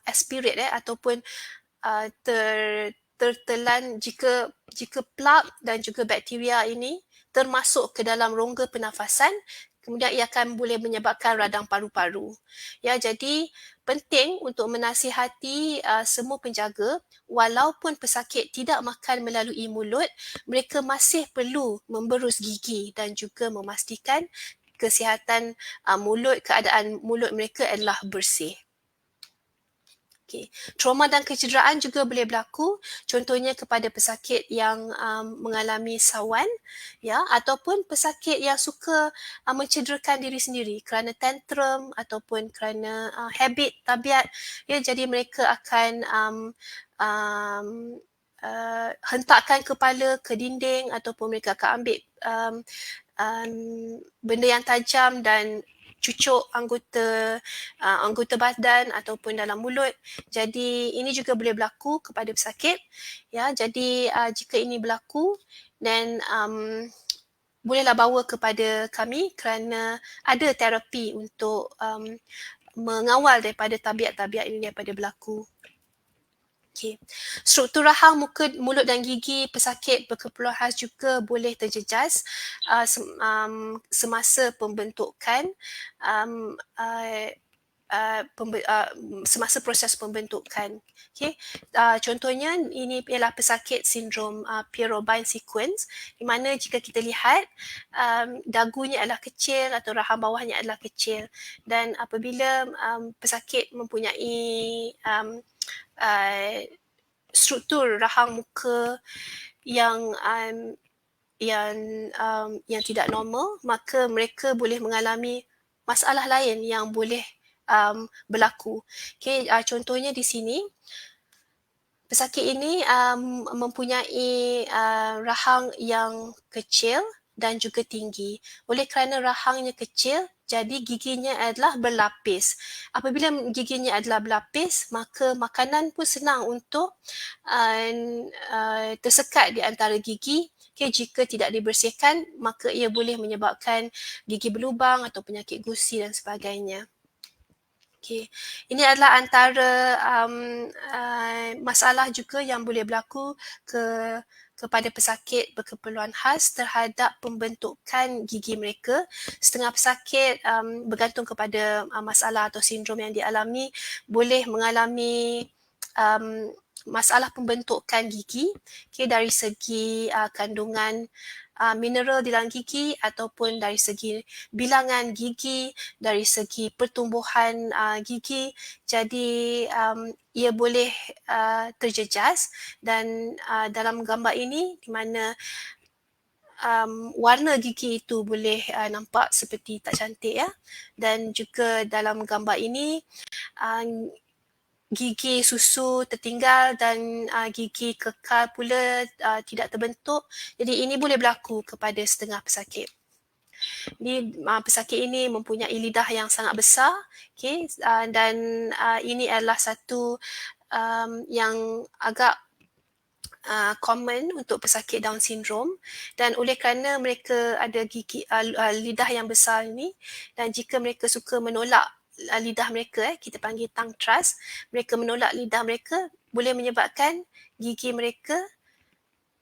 aspirate ataupun tertelan, jika plaque dan juga bakteria ini termasuk ke dalam rongga pernafasan, kemudian ia akan boleh menyebabkan radang paru-paru. Ya, jadi penting untuk menasihati semua penjaga, walaupun pesakit tidak makan melalui mulut, mereka masih perlu memberus gigi dan juga memastikan kesihatan keadaan mulut mereka adalah bersih. Okay. Trauma dan kecederaan juga boleh berlaku, contohnya kepada pesakit yang mengalami sawan, ya, ataupun pesakit yang suka mencederakan diri sendiri kerana tantrum ataupun kerana habit, tabiat, ya, jadi mereka akan hentakkan kepala ke dinding ataupun mereka akan ambil benda yang tajam dan cucuk anggota badan ataupun dalam mulut. Jadi ini juga boleh berlaku kepada pesakit. Ya, jadi jika ini berlaku, dan bolehlah bawa kepada kami kerana ada terapi untuk mengawal daripada tabiat-tabiat ini daripada berlaku. Okay. Struktur rahang mulut dan gigi pesakit berkeperluan khas juga boleh terjejas semasa pembentukan, semasa proses pembentukan. Okay. Contohnya ini ialah pesakit sindrom Pierre-Robin sequence, di mana jika kita lihat dagunya adalah kecil atau rahang bawahnya adalah kecil, dan apabila pesakit mempunyai struktur rahang muka yang tidak normal, maka mereka boleh mengalami masalah lain yang boleh berlaku. Okay, contohnya di sini pesakit ini mempunyai rahang yang kecil dan juga tinggi. Oleh kerana rahangnya kecil, jadi giginya adalah berlapis. Apabila giginya adalah berlapis, maka makanan pun senang untuk tersekat di antara gigi. Okay, jika tidak dibersihkan, maka ia boleh menyebabkan gigi berlubang atau penyakit gusi dan sebagainya. Okay. Ini adalah antara masalah juga yang boleh berlaku kepada pesakit berkeperluan khas terhadap pembentukan gigi mereka. Setengah pesakit bergantung kepada masalah atau sindrom yang dialami, boleh mengalami masalah pembentukan gigi, okay, dari segi kandungan mineral di dalam gigi ataupun dari segi bilangan gigi, dari segi pertumbuhan gigi. Jadi ia boleh terjejas, dan dalam gambar ini di mana warna gigi itu boleh nampak seperti tak cantik ya. Dan juga dalam gambar ini gigi susu tertinggal dan gigi kekal pula tidak terbentuk. Jadi ini boleh berlaku kepada setengah pesakit. Jadi pesakit ini mempunyai lidah yang sangat besar, okay, dan ini adalah satu yang agak common untuk pesakit Down syndrome, dan oleh kerana mereka ada gigi lidah yang besar ini, dan jika mereka suka menolak lidah mereka, kita panggil tongue thrust, mereka menolak lidah mereka, boleh menyebabkan gigi mereka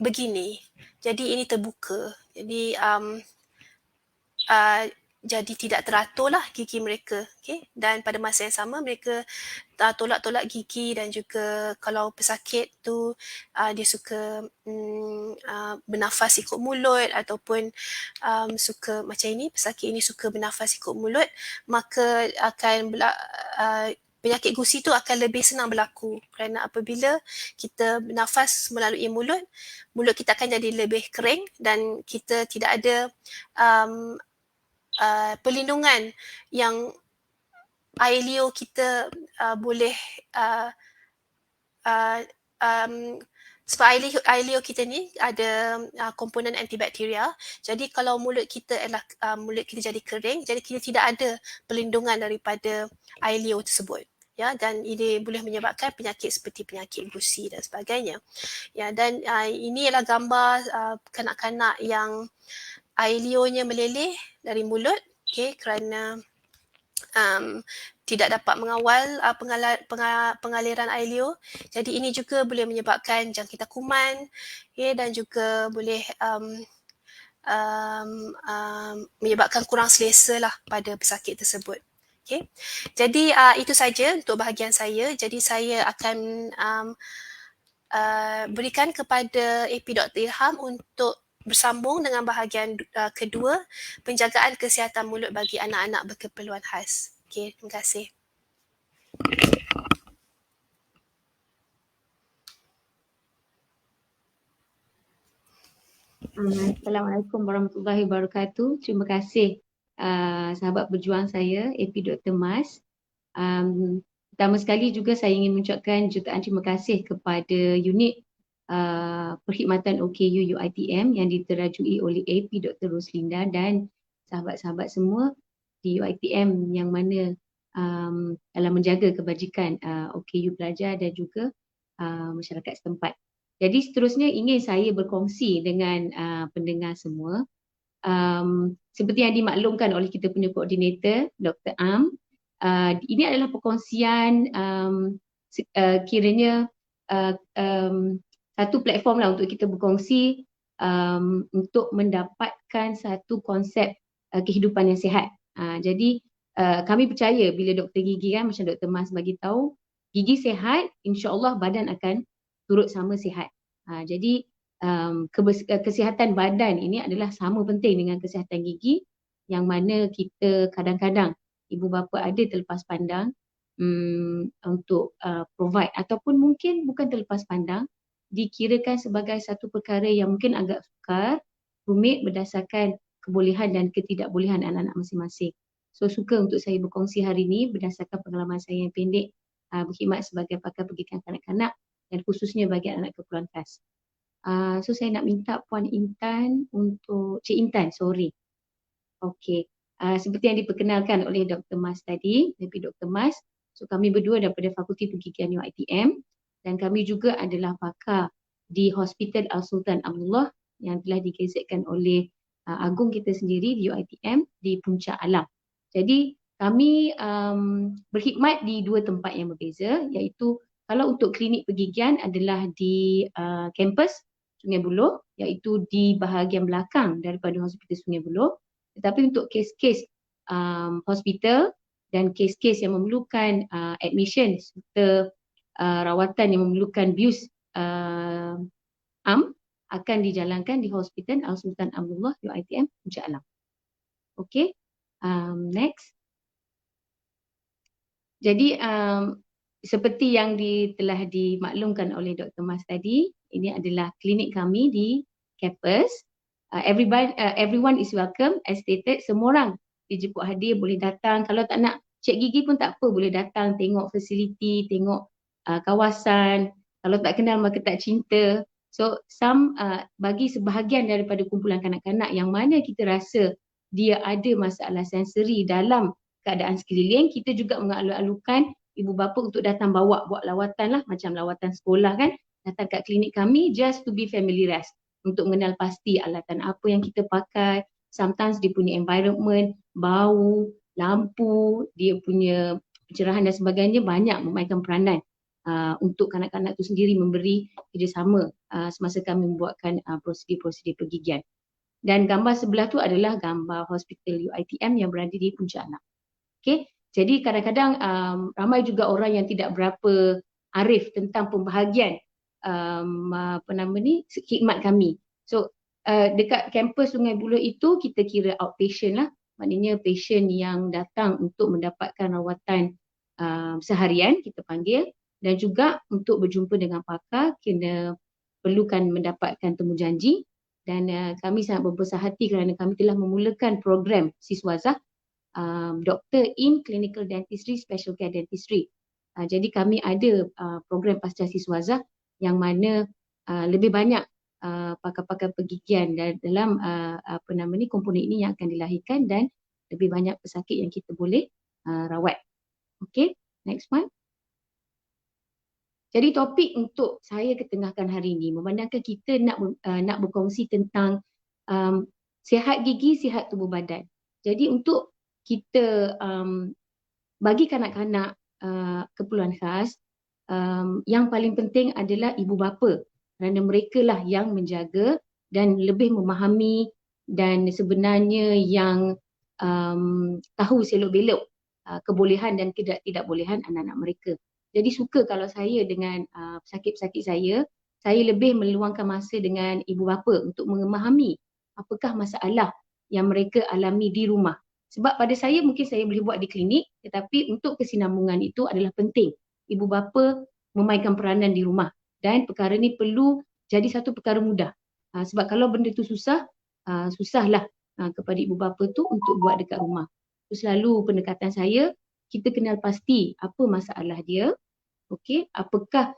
begini. Jadi ini terbuka. Jadi jadi tidak teratur lah gigi mereka, okay? Dan pada masa yang sama mereka tolak-tolak gigi, dan juga kalau pesakit tu dia suka bernafas ikut mulut, ataupun suka macam ini, pesakit ini suka bernafas ikut mulut, maka akan penyakit gusi tu akan lebih senang berlaku, kerana apabila kita bernafas melalui mulut, mulut kita akan jadi lebih kering dan kita tidak ada perlindungan yang air liur kita boleh sebab air liur kita ni ada komponen antibakteria. Jadi kalau mulut kita adalah mulut kita jadi kering, jadi kita tidak ada perlindungan daripada air liur tersebut. Ya, dan ini boleh menyebabkan penyakit seperti penyakit gusi dan sebagainya. Ya, dan ini adalah gambar kanak-kanak yang air liurnya meleleh dari mulut, okay, kerana tidak dapat mengawal pengaliran air liur. Jadi ini juga boleh menyebabkan jangkitan kuman, okay, dan juga boleh menyebabkan kurang selesa lah pada pesakit tersebut. Okay. Jadi itu saja untuk bahagian saya. Jadi saya akan berikan kepada AP Dr. Ilham untuk bersambung dengan bahagian kedua, penjagaan kesihatan mulut bagi anak-anak berkeperluan khas. Okey, terima kasih. Assalamualaikum warahmatullahi wabarakatuh. Terima kasih sahabat berjuang saya, AP Dr. Mas. Pertama sekali juga saya ingin mengucapkan jutaan terima kasih kepada unit perkhidmatan OKU UiTM yang diterajui oleh AP Dr. Roslinda dan sahabat-sahabat semua di UiTM yang mana dalam menjaga kebajikan OKU pelajar dan juga masyarakat setempat. Jadi seterusnya ingin saya berkongsi dengan pendengar semua. Seperti yang dimaklumkan oleh kita punya koordinator, Dr. Am, ini adalah perkongsian kiranya satu platform lah untuk kita berkongsi untuk mendapatkan satu konsep kehidupan yang sihat. Jadi kami percaya bila doktor gigi kan, macam Dr. Mas bagi tahu, gigi sihat, insya-Allah badan akan turut sama sihat. Jadi kesihatan badan ini adalah sama penting dengan kesihatan gigi, yang mana kita kadang-kadang ibu bapa ada terlepas pandang untuk provide, ataupun mungkin bukan terlepas pandang, dikirakan sebagai satu perkara yang mungkin agak sukar, rumit berdasarkan kebolehan dan ketidakbolehan anak-anak masing-masing. So suka untuk saya berkongsi hari ini berdasarkan pengalaman saya yang pendek berkhidmat sebagai pakar pendidikan kanak-kanak dan khususnya bagi anak keperluan khas. So saya nak minta Puan Intan untuk, Cik Intan, sorry. Okey. Seperti yang diperkenalkan oleh Dr. Mas tadi, lebih Dr. Mas. So kami berdua daripada Fakulti Pergigian UiTM dan kami juga adalah pakar di Hospital Al-Sultan Abdullah yang telah digazetkan oleh agung kita sendiri di UiTM di Puncak Alam. Jadi kami berkhidmat di dua tempat yang berbeza, iaitu kalau untuk klinik pergigian adalah di kampus Sungai Buloh, iaitu di bahagian belakang daripada Hospital Sungai Buloh. Tetapi untuk kes-kes hospital dan kes-kes yang memerlukan admission serta rawatan yang memerlukan bius akan dijalankan di Hospital Al-Sultan Abdullah UiTM Puncak Alam. Okey, next. Jadi seperti yang telah dimaklumkan oleh Dr. Mas tadi, ini adalah klinik kami di kampus everyone is welcome. As stated, semua orang dijemput hadir, boleh datang. Kalau tak nak cek gigi pun tak apa, boleh datang tengok fasiliti, tengok kawasan. Kalau tak kenal maka tak cinta. So bagi sebahagian daripada kumpulan kanak-kanak yang mana kita rasa dia ada masalah sensori dalam keadaan sekeliling, kita juga mengalu-alukan ibu bapa untuk datang buat lawatan lah, macam lawatan sekolah kan, datang kat klinik kami just to be familiarized, untuk mengenal pasti alatan apa yang kita pakai. Sometimes dia punya environment, bau, lampu, dia punya pencerahan dan sebagainya banyak memainkan peranan untuk kanak-kanak tu sendiri memberi kerjasama semasa kami membuatkan prosedur-prosedur pergigian. Dan gambar sebelah tu adalah gambar hospital UiTM yang berada di Puncak Anak. Okay? Jadi kadang-kadang ramai juga orang yang tidak berapa arif tentang pembahagian khidmat kami. So dekat kampus Sungai Buloh itu kita kira outpatient lah, maknanya patient yang datang untuk mendapatkan rawatan seharian kita panggil, dan juga untuk berjumpa dengan pakar kena perlukan mendapatkan temu janji. Dan kami sangat berbesar hati kerana kami telah memulakan program Siswazah, Doctor in Clinical Dentistry, Special Care Dentistry. Jadi kami ada program pasca Siswazah yang mana lebih banyak pakar-pakar pergigian dalam komponen ini yang akan dilahirkan, dan lebih banyak pesakit yang kita boleh rawat. Okay, next one. Jadi topik untuk saya ketengahkan hari ini memandangkan kita nak berkongsi tentang sihat gigi, sihat tubuh badan. Jadi untuk kita bagi kanak-kanak keperluan khas, yang paling penting adalah ibu bapa, kerana mereka lah yang menjaga dan lebih memahami dan sebenarnya yang tahu selok-belok kebolehan dan tidak bolehan anak-anak mereka. Jadi suka kalau saya dengan pesakit-pesakit saya lebih meluangkan masa dengan ibu bapa untuk memahami apakah masalah yang mereka alami di rumah. Sebab pada saya mungkin saya boleh buat di klinik, tetapi untuk kesinambungan itu adalah penting ibu bapa memainkan peranan di rumah, dan perkara ni perlu jadi satu perkara mudah. Sebab kalau benda tu susahlah kepada ibu bapa tu untuk buat dekat rumah. Itu selalu pendekatan saya. Kita kenal pasti apa masalah dia, okey, apakah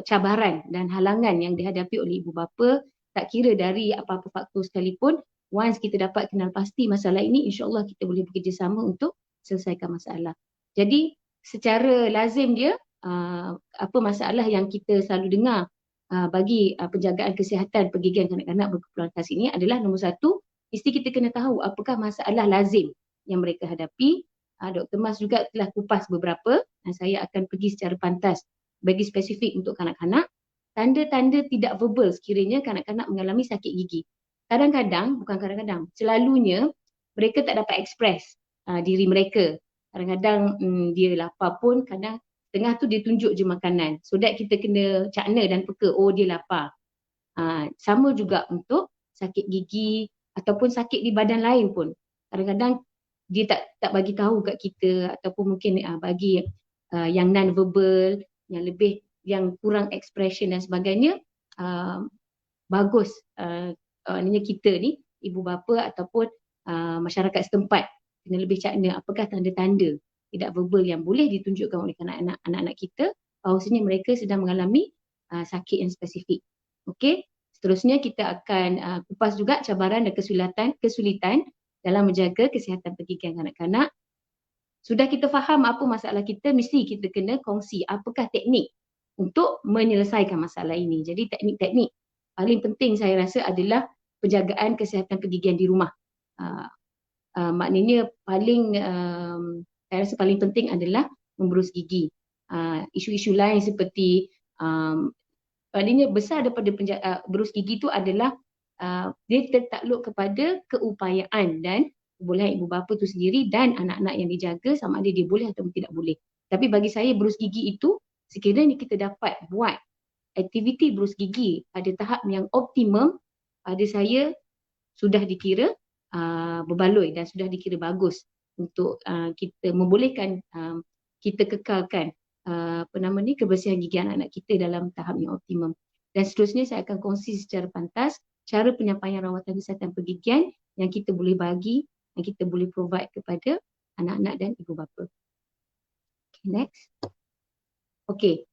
cabaran dan halangan yang dihadapi oleh ibu bapa, tak kira dari apa-apa faktor sekalipun. Once kita dapat kenal pasti masalah ini, insya-Allah kita boleh bekerjasama untuk selesaikan masalah. Jadi secara lazim dia apa masalah yang kita selalu dengar bagi penjagaan kesihatan pergigian kanak-kanak berkeperluan khas ini adalah nombor satu, mesti kita kena tahu apakah masalah lazim yang mereka hadapi. Dr. Mas juga telah kupas beberapa dan saya akan pergi secara pantas bagi spesifik untuk kanak-kanak. Tanda-tanda tidak verbal sekiranya kanak-kanak mengalami sakit gigi. Kadang-kadang, selalunya mereka tak dapat ekspres diri mereka. Kadang-kadang dia lapar pun, kadang tengah tu dia tunjuk je makanan. So that kita kena cakna dan peka, oh dia lapar. Sama juga untuk sakit gigi ataupun sakit di badan lain pun. Kadang-kadang dia tak bagi tahu kat kita, ataupun mungkin bagi yang non verbal, yang kurang expression dan sebagainya. Bagus kita ni ibu bapa ataupun masyarakat setempat kena lebih cakna apakah tanda-tanda tidak verbal yang boleh ditunjukkan oleh anak-anak kita bahawasanya mereka sedang mengalami sakit yang spesifik. Okey, seterusnya kita akan kupas juga cabaran dan kesulitan dalam menjaga kesihatan pergigian kanak-kanak. Sudah kita faham apa masalah kita, mesti kita kena kongsi apakah teknik untuk menyelesaikan masalah ini. Jadi teknik-teknik paling penting saya rasa adalah penjagaan kesihatan pergigian di rumah. Maknanya saya rasa paling penting adalah memberus gigi. Isu-isu lain seperti maknanya besar daripada berus gigi itu adalah dia tertakluk kepada keupayaan dan kebolehan ibu bapa tu sendiri dan anak-anak yang dijaga sama ada dia boleh atau tidak boleh. Tapi bagi saya berus gigi itu, sekiranya kita dapat buat aktiviti berus gigi pada tahap yang optimum, pada saya sudah dikira berbaloi dan sudah dikira bagus untuk kita membolehkan kita kekalkan kebersihan gigi anak-anak kita dalam tahap yang optimum. Dan seterusnya saya akan kongsi secara pantas cara penyampaian rawatan kesihatan pergigian yang kita boleh bagi, yang kita boleh provide kepada anak-anak dan ibu bapa. Okay, next. Okey.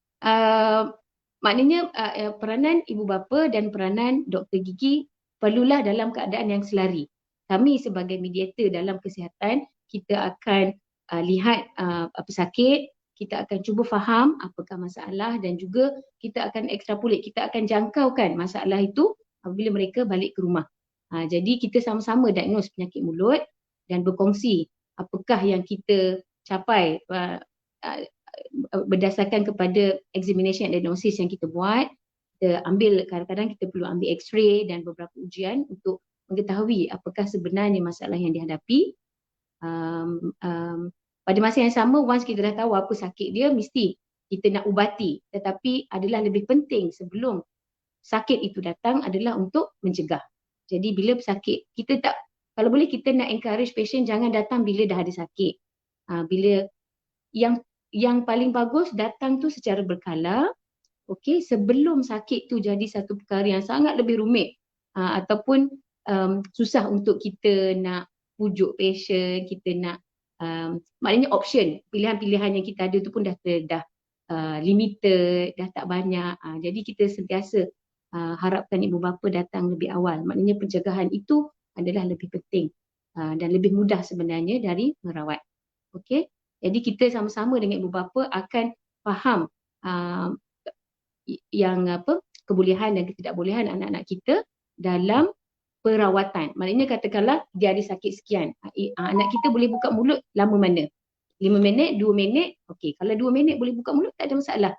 Maknanya peranan ibu bapa dan peranan doktor gigi perlulah dalam keadaan yang selari. Kami sebagai mediator dalam kesihatan, kita akan lihat apa sakit, kita akan cuba faham apakah masalah dan juga kita akan extrapolate, kita akan jangkaukan masalah itu apabila mereka balik ke rumah. Jadi kita sama-sama diagnose penyakit mulut dan berkongsi apakah yang kita capai berdasarkan kepada examination and diagnosis yang kita buat. Kita ambil, kadang-kadang kita perlu ambil x-ray dan beberapa ujian untuk mengetahui apakah sebenarnya masalah yang dihadapi. Pada masa yang sama, once kita dah tahu apa sakit dia, mesti kita nak ubati. Tetapi adalah lebih penting sebelum sakit itu datang adalah untuk mencegah. Jadi bila sakit, kita tak, kalau boleh kita nak encourage patient jangan datang bila dah ada sakit. Bila yang paling bagus datang tu secara berkala, okey, sebelum sakit tu jadi satu perkara yang sangat lebih rumit ataupun susah untuk kita nak pujuk patient, kita nak maknanya option, pilihan-pilihan yang kita ada tu pun dah limited, dah tak banyak. Jadi kita sentiasa harapkan ibu bapa datang lebih awal. Maknanya pencegahan itu adalah lebih penting dan lebih mudah sebenarnya dari merawat. Okey. Jadi kita sama-sama dengan ibu bapa akan faham yang kebolehan dan ketidakbolehan anak-anak kita dalam perawatan. Maknanya katakanlah dia ada sakit sekian. Anak kita boleh buka mulut lama mana? 5 minit, 2 minit. Okey, kalau 2 minit boleh buka mulut tak ada masalah.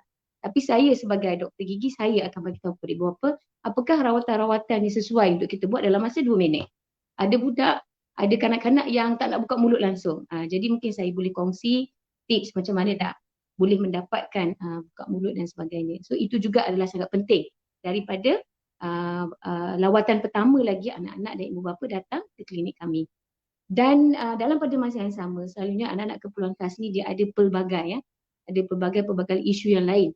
Tapi saya sebagai doktor gigi, saya akan bagi tahu kepada ibu bapa apakah rawatan-rawatan yang sesuai untuk kita buat dalam masa 2 minit. Ada budak, ada kanak-kanak yang tak nak buka mulut langsung. Jadi mungkin saya boleh kongsi tips macam mana tak boleh mendapatkan buka mulut dan sebagainya. So itu juga adalah sangat penting daripada lawatan pertama lagi anak-anak dan ibu bapa datang ke klinik kami. Dan dalam pada masa yang sama, selalunya anak-anak keperluan khas ni dia ada pelbagai ada pelbagai isu yang lain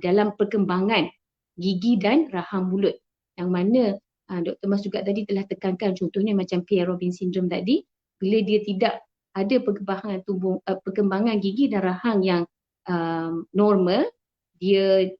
dalam perkembangan gigi dan rahang mulut, yang mana Dr. Mas juga tadi telah tekankan, contohnya macam Pierre-Robin syndrome tadi, bila dia tidak ada perkembangan gigi dan rahang yang normal, dia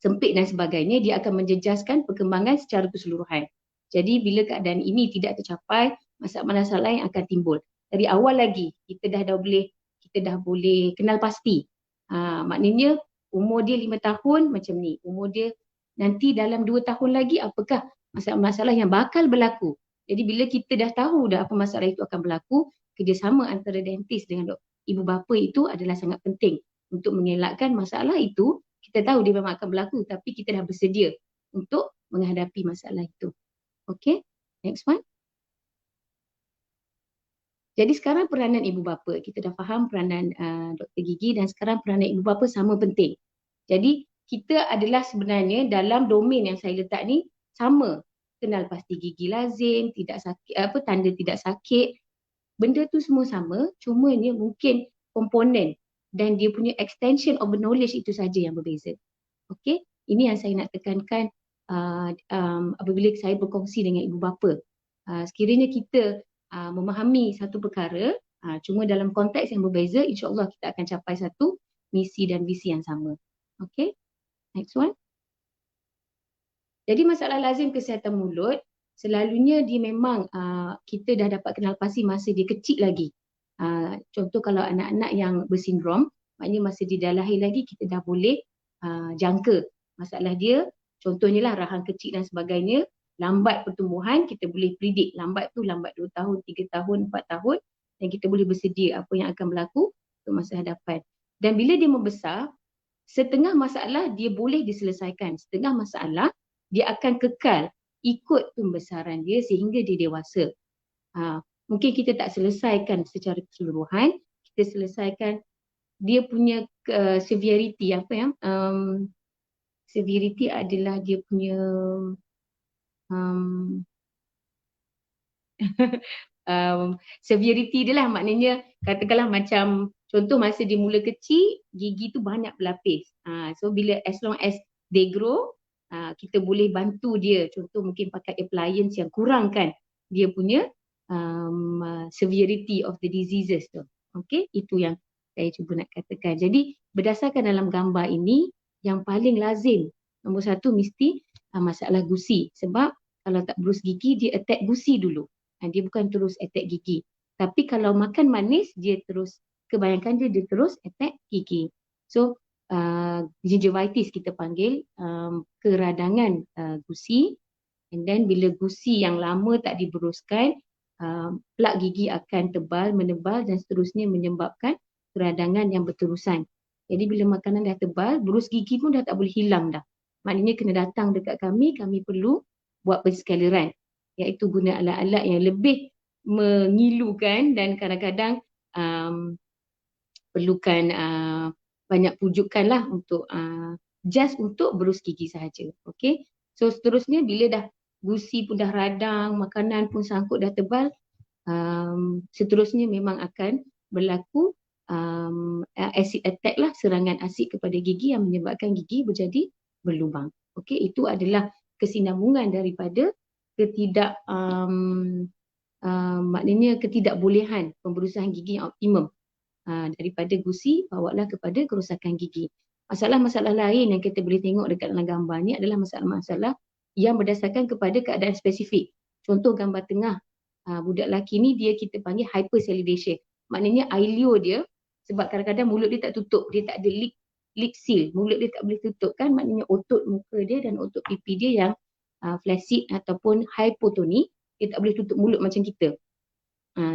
sempit dan sebagainya, dia akan menjejaskan perkembangan secara keseluruhan. Jadi bila keadaan ini tidak tercapai, masalah-masalah yang akan timbul. Dari awal lagi kita dah boleh kenal pasti. Maknanya umur dia 5 tahun macam ni, umur dia nanti dalam 2 tahun lagi apakah masalah-masalah yang bakal berlaku. Jadi bila kita dah tahu dah apa masalah itu akan berlaku, kerjasama antara dentist dengan ibu bapa itu adalah sangat penting untuk mengelakkan masalah itu. Kita tahu dia memang akan berlaku, tapi kita dah bersedia untuk menghadapi masalah itu. Okay, next one. Jadi sekarang peranan ibu bapa, kita dah faham peranan doktor gigi dan sekarang peranan ibu bapa sama penting. Jadi kita adalah sebenarnya dalam domain yang saya letak ni sama. Kenal pasti gigi lazim, tidak sakit, tanda tidak sakit. Benda tu semua sama, cumanya mungkin komponen dan dia punya extension of knowledge itu saja yang berbeza. Okey, ini yang saya nak tekankan apabila saya berkongsi dengan ibu bapa. Sekiranya kita memahami satu perkara, cuma dalam konteks yang berbeza, insya-Allah kita akan capai satu misi dan visi yang sama. Okey, next one. Jadi masalah lazim kesihatan mulut, selalunya dia memang kita dah dapat kenal pasti masa dia kecil lagi. Contoh kalau anak-anak yang bersindrom, maknanya masa dia dah lahir lagi kita dah boleh jangka masalah dia. Contohnya lah rahang kecil dan sebagainya, lambat pertumbuhan, kita boleh predict lambat 2 tahun, 3 tahun, 4 tahun, dan kita boleh bersedia apa yang akan berlaku untuk masa hadapan. Dan bila dia membesar, setengah masalah dia boleh diselesaikan, setengah masalah dia akan kekal ikut pembesaran dia sehingga dia dewasa. Mungkin kita tak selesaikan secara keseluruhan, kita selesaikan dia punya severity, severity adalah dia punya severity dia lah, maknanya katakanlah macam contoh masa dia mula kecil, gigi tu banyak berlapis. So bila as long as they grow, kita boleh bantu dia, contoh mungkin pakai appliance yang kurangkan dia punya severity of the diseases tu. Okey, itu yang saya cuba nak katakan. Jadi berdasarkan dalam gambar ini, yang paling lazim nombor satu mesti masalah gusi. Sebab kalau tak berus gigi, dia attack gusi dulu. Dia bukan terus attack gigi. Tapi kalau makan manis, dia terus, kebanyakan dia terus attack gigi. So gingivitis kita panggil, keradangan gusi. And then bila gusi yang lama tak diberuskan, plak gigi akan tebal, menebal dan seterusnya menyebabkan keradangan yang berterusan. Jadi bila makanan dah tebal, berus gigi pun dah tak boleh hilang dah. Maknanya kena datang dekat kami perlu buat penskaleran, iaitu guna alat-alat yang lebih mengilukan dan kadang-kadang perlukan banyak pujukan lah untuk just untuk berus gigi sahaja. Okay. So seterusnya bila dah gusi pun dah radang, makanan pun sangkut dah tebal, seterusnya memang akan berlaku acid attack lah, serangan asid kepada gigi yang menyebabkan gigi menjadi berlubang. Okey, itu adalah kesinambungan daripada maknanya ketidakbolehan pemberusahan gigi yang optimum. Daripada gusi bawalah kepada kerosakan gigi. Masalah-masalah lain yang kita boleh tengok dekat dalam gambar ni adalah masalah-masalah yang berdasarkan kepada keadaan spesifik. Contoh gambar tengah, budak lelaki ni dia kita panggil hypersalivation. Maknanya ailio dia, sebab kadang-kadang mulut dia tak tutup, dia tak ada lip seal, mulut dia tak boleh tutup kan, maknanya otot muka dia dan otot pipi dia yang flaccid ataupun hypotonic, dia tak boleh tutup mulut macam kita.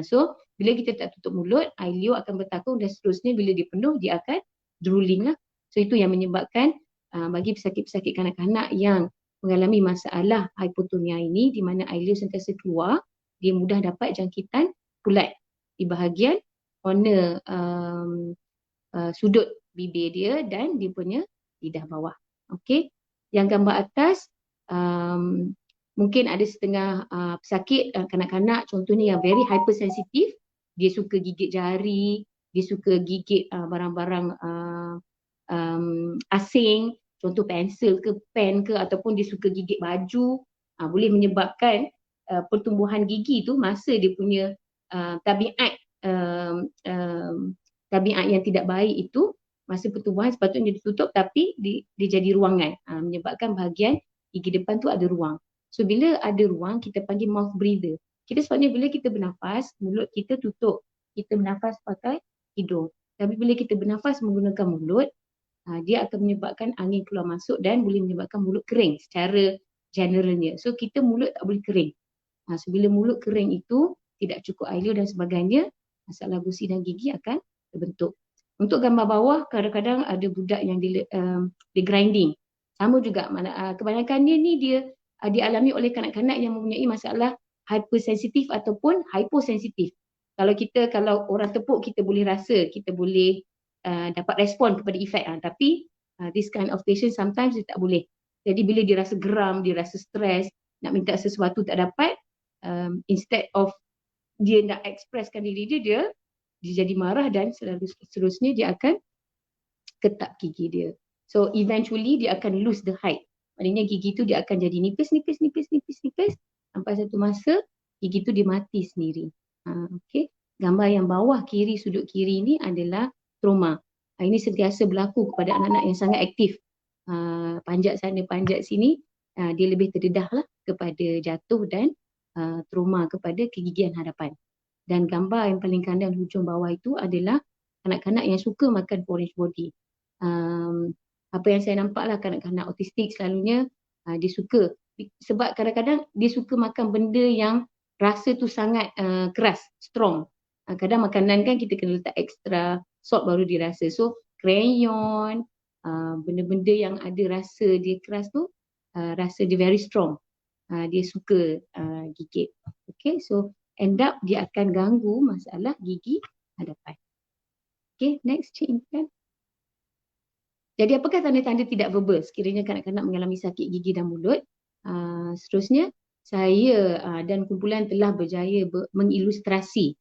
So bila kita tak tutup mulut, ailio akan bertakung dan seterusnya bila dia penuh dia akan drooling lah. So itu yang menyebabkan bagi pesakit-pesakit kanak-kanak yang mengalami masalah hypotonia ini, di mana ailio sentiasa keluar, dia mudah dapat jangkitan kulat di bahagian corner sudut bibir dia dan dia punya lidah bawah. Okey. Yang gambar atas mungkin ada setengah pesakit kanak-kanak contohnya yang very hypersensitive, dia suka gigit jari, dia suka gigit barang-barang asing, contoh pensel ke pen ke, ataupun dia suka gigit baju, boleh menyebabkan pertumbuhan gigi tu masa dia punya tabiat yang tidak baik itu, masa pertumbuhan sepatutnya ditutup tapi dia jadi ruangan, menyebabkan bahagian gigi depan tu ada ruang. So bila ada ruang kita panggil mouth breather. Kita sepatutnya bila kita bernafas, mulut kita tutup, kita bernafas pakai hidung. Tapi bila kita bernafas menggunakan mulut, dia akan menyebabkan angin keluar masuk dan boleh menyebabkan mulut kering secara generalnya. So kita mulut tak boleh kering. So bila mulut kering itu tidak cukup ailio dan sebagainya, masalah gusi dan gigi akan terbentuk. Untuk gambar bawah, kadang-kadang ada budak yang di grinding. Sama juga, kebanyakannya ni dia dialami oleh kanak-kanak yang mempunyai masalah hypersensitif ataupun hyposensitif. Kalau orang tepuk kita boleh rasa, kita boleh dapat respon kepada efek. Tapi this kind of patient sometimes dia tak boleh. Jadi bila dia rasa geram, dia rasa stres, nak minta sesuatu tak dapat, instead of dia nak expresskan diri dia jadi marah dan seterusnya dia akan ketap gigi dia. So eventually dia akan lose the height. Maknanya gigi tu dia akan jadi nipis sampai satu masa gigi tu dia mati sendiri. Okay. Gambar yang bawah kiri, sudut kiri ni adalah trauma. Ini sentiasa berlaku kepada anak-anak yang sangat aktif. Panjat sana, panjat sini, dia lebih terdedah lah kepada jatuh dan trauma kepada kegigian hadapan. Dan gambar yang paling kanan hujung bawah itu adalah kanak-kanak yang suka makan porridge body. Apa yang saya nampak lah kanak-kanak autistik selalunya dia suka, sebab kadang-kadang dia suka makan benda yang rasa tu sangat keras, strong. Kadang makanan kan kita kena letak extra salt baru dirasa. So crayon, benda-benda yang ada rasa dia keras tu, rasa dia very strong. Dia suka gigit. Okay, so end up dia akan ganggu masalah gigi hadapan. Okay, next Cik Imran. Jadi apakah tanda-tanda tidak verbal sekiranya kanak-kanak mengalami sakit gigi dan mulut? Seterusnya, saya dan kumpulan telah berjaya mengilustrasi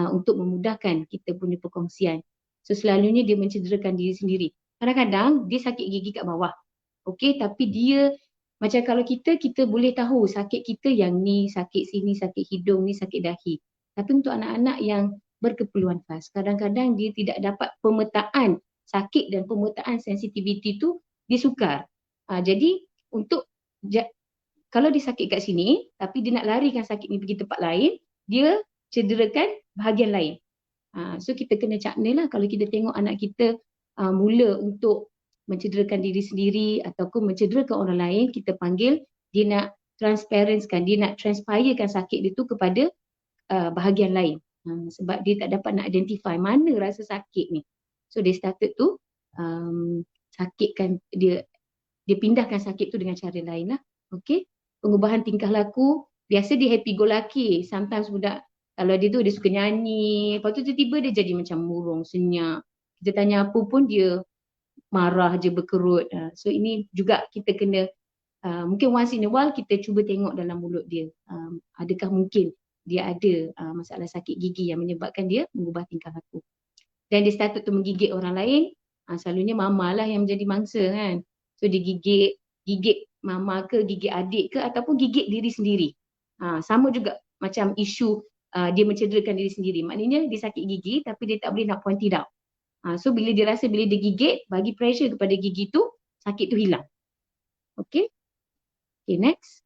untuk memudahkan kita punya perkongsian. So selalunya dia mencederakan diri sendiri. Kadang-kadang dia sakit gigi kat bawah. Okey, tapi dia Macam kalau kita boleh tahu sakit kita yang ni, sakit sini, sakit hidung ni, sakit dahi. Tapi untuk anak-anak yang berkeperluan khas, kadang-kadang dia tidak dapat pemetaan sakit dan pemetaan sensitivity tu dia sukar. Jadi untuk kalau dia sakit kat sini tapi dia nak larikan sakit ni pergi tempat lain, dia cederakan bahagian lain. So kita kena cakna lah kalau kita tengok anak kita mula untuk mencederakan diri sendiri ataupun mencederakan orang lain, kita panggil dia nak transparencekan, dia nak transpirekan sakit dia tu kepada bahagian lain. Sebab dia tak dapat nak identify mana rasa sakit ni. So dia started tu sakitkan dia pindahkan sakit tu dengan cara lain lah. Okay. Pengubahan tingkah laku, biasa dia happy go lucky. Sometimes budak kalau dia tu dia suka nyanyi, lepas tu tiba-tiba dia jadi macam murung, senyap. Kita tanya apa pun dia marah je, berkerut. So ini juga kita kena mungkin once in a while kita cuba tengok dalam mulut dia. Adakah mungkin dia ada masalah sakit gigi yang menyebabkan dia mengubah tingkah laku. Dan dia started tu menggigit orang lain, selalunya mama lah yang menjadi mangsa kan. So dia gigit mama ke, gigit adik ke ataupun gigit diri sendiri. Sama juga macam isu dia mencederakan diri sendiri. Maknanya dia sakit gigi tapi dia tak boleh nak point it out. So bila dia rasa bila dia gigit, bagi pressure kepada gigi tu, sakit tu hilang. Okay. Okay, next.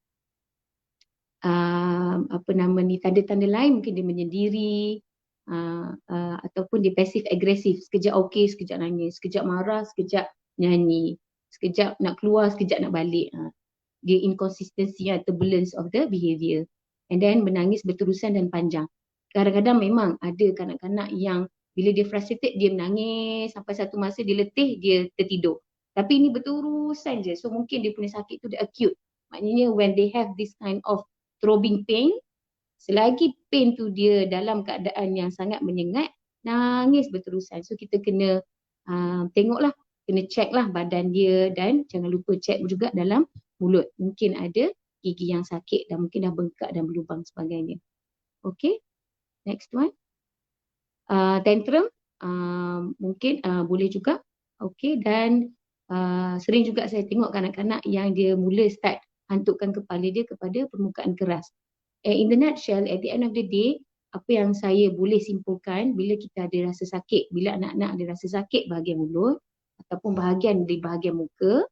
Apa nama ni, tanda-tanda lain mungkin dia menyendiri ataupun dia pasif agresif. Sekejap okey, sekejap nangis, sekejap marah, sekejap nyanyi, sekejap nak keluar, sekejap nak balik. Dia inconsistency, turbulence of the behaviour. And then menangis berterusan dan panjang. Kadang-kadang memang ada kanak-kanak yang bila dia frustrated, dia menangis sampai satu masa dia letih, dia tertidur. Tapi ini berterusan je. So mungkin dia punya sakit tu dia acute. Maknanya when they have this kind of throbbing pain, selagi pain tu dia dalam keadaan yang sangat menyengat, nangis berterusan. So kita kena tengoklah, kena check lah badan dia dan jangan lupa check juga dalam mulut. Mungkin ada gigi yang sakit dan mungkin dah bengkak dan berlubang sebagainya. Okay, next one. Tantrum mungkin boleh juga. Okay, dan sering juga saya tengok kanak-kanak yang dia mula start hantukkan kepala dia kepada permukaan keras. In the nutshell, at the end of the day, apa yang saya boleh simpulkan bila kita ada rasa sakit, bila anak-anak ada rasa sakit bahagian mulut ataupun bahagian di bahagian muka,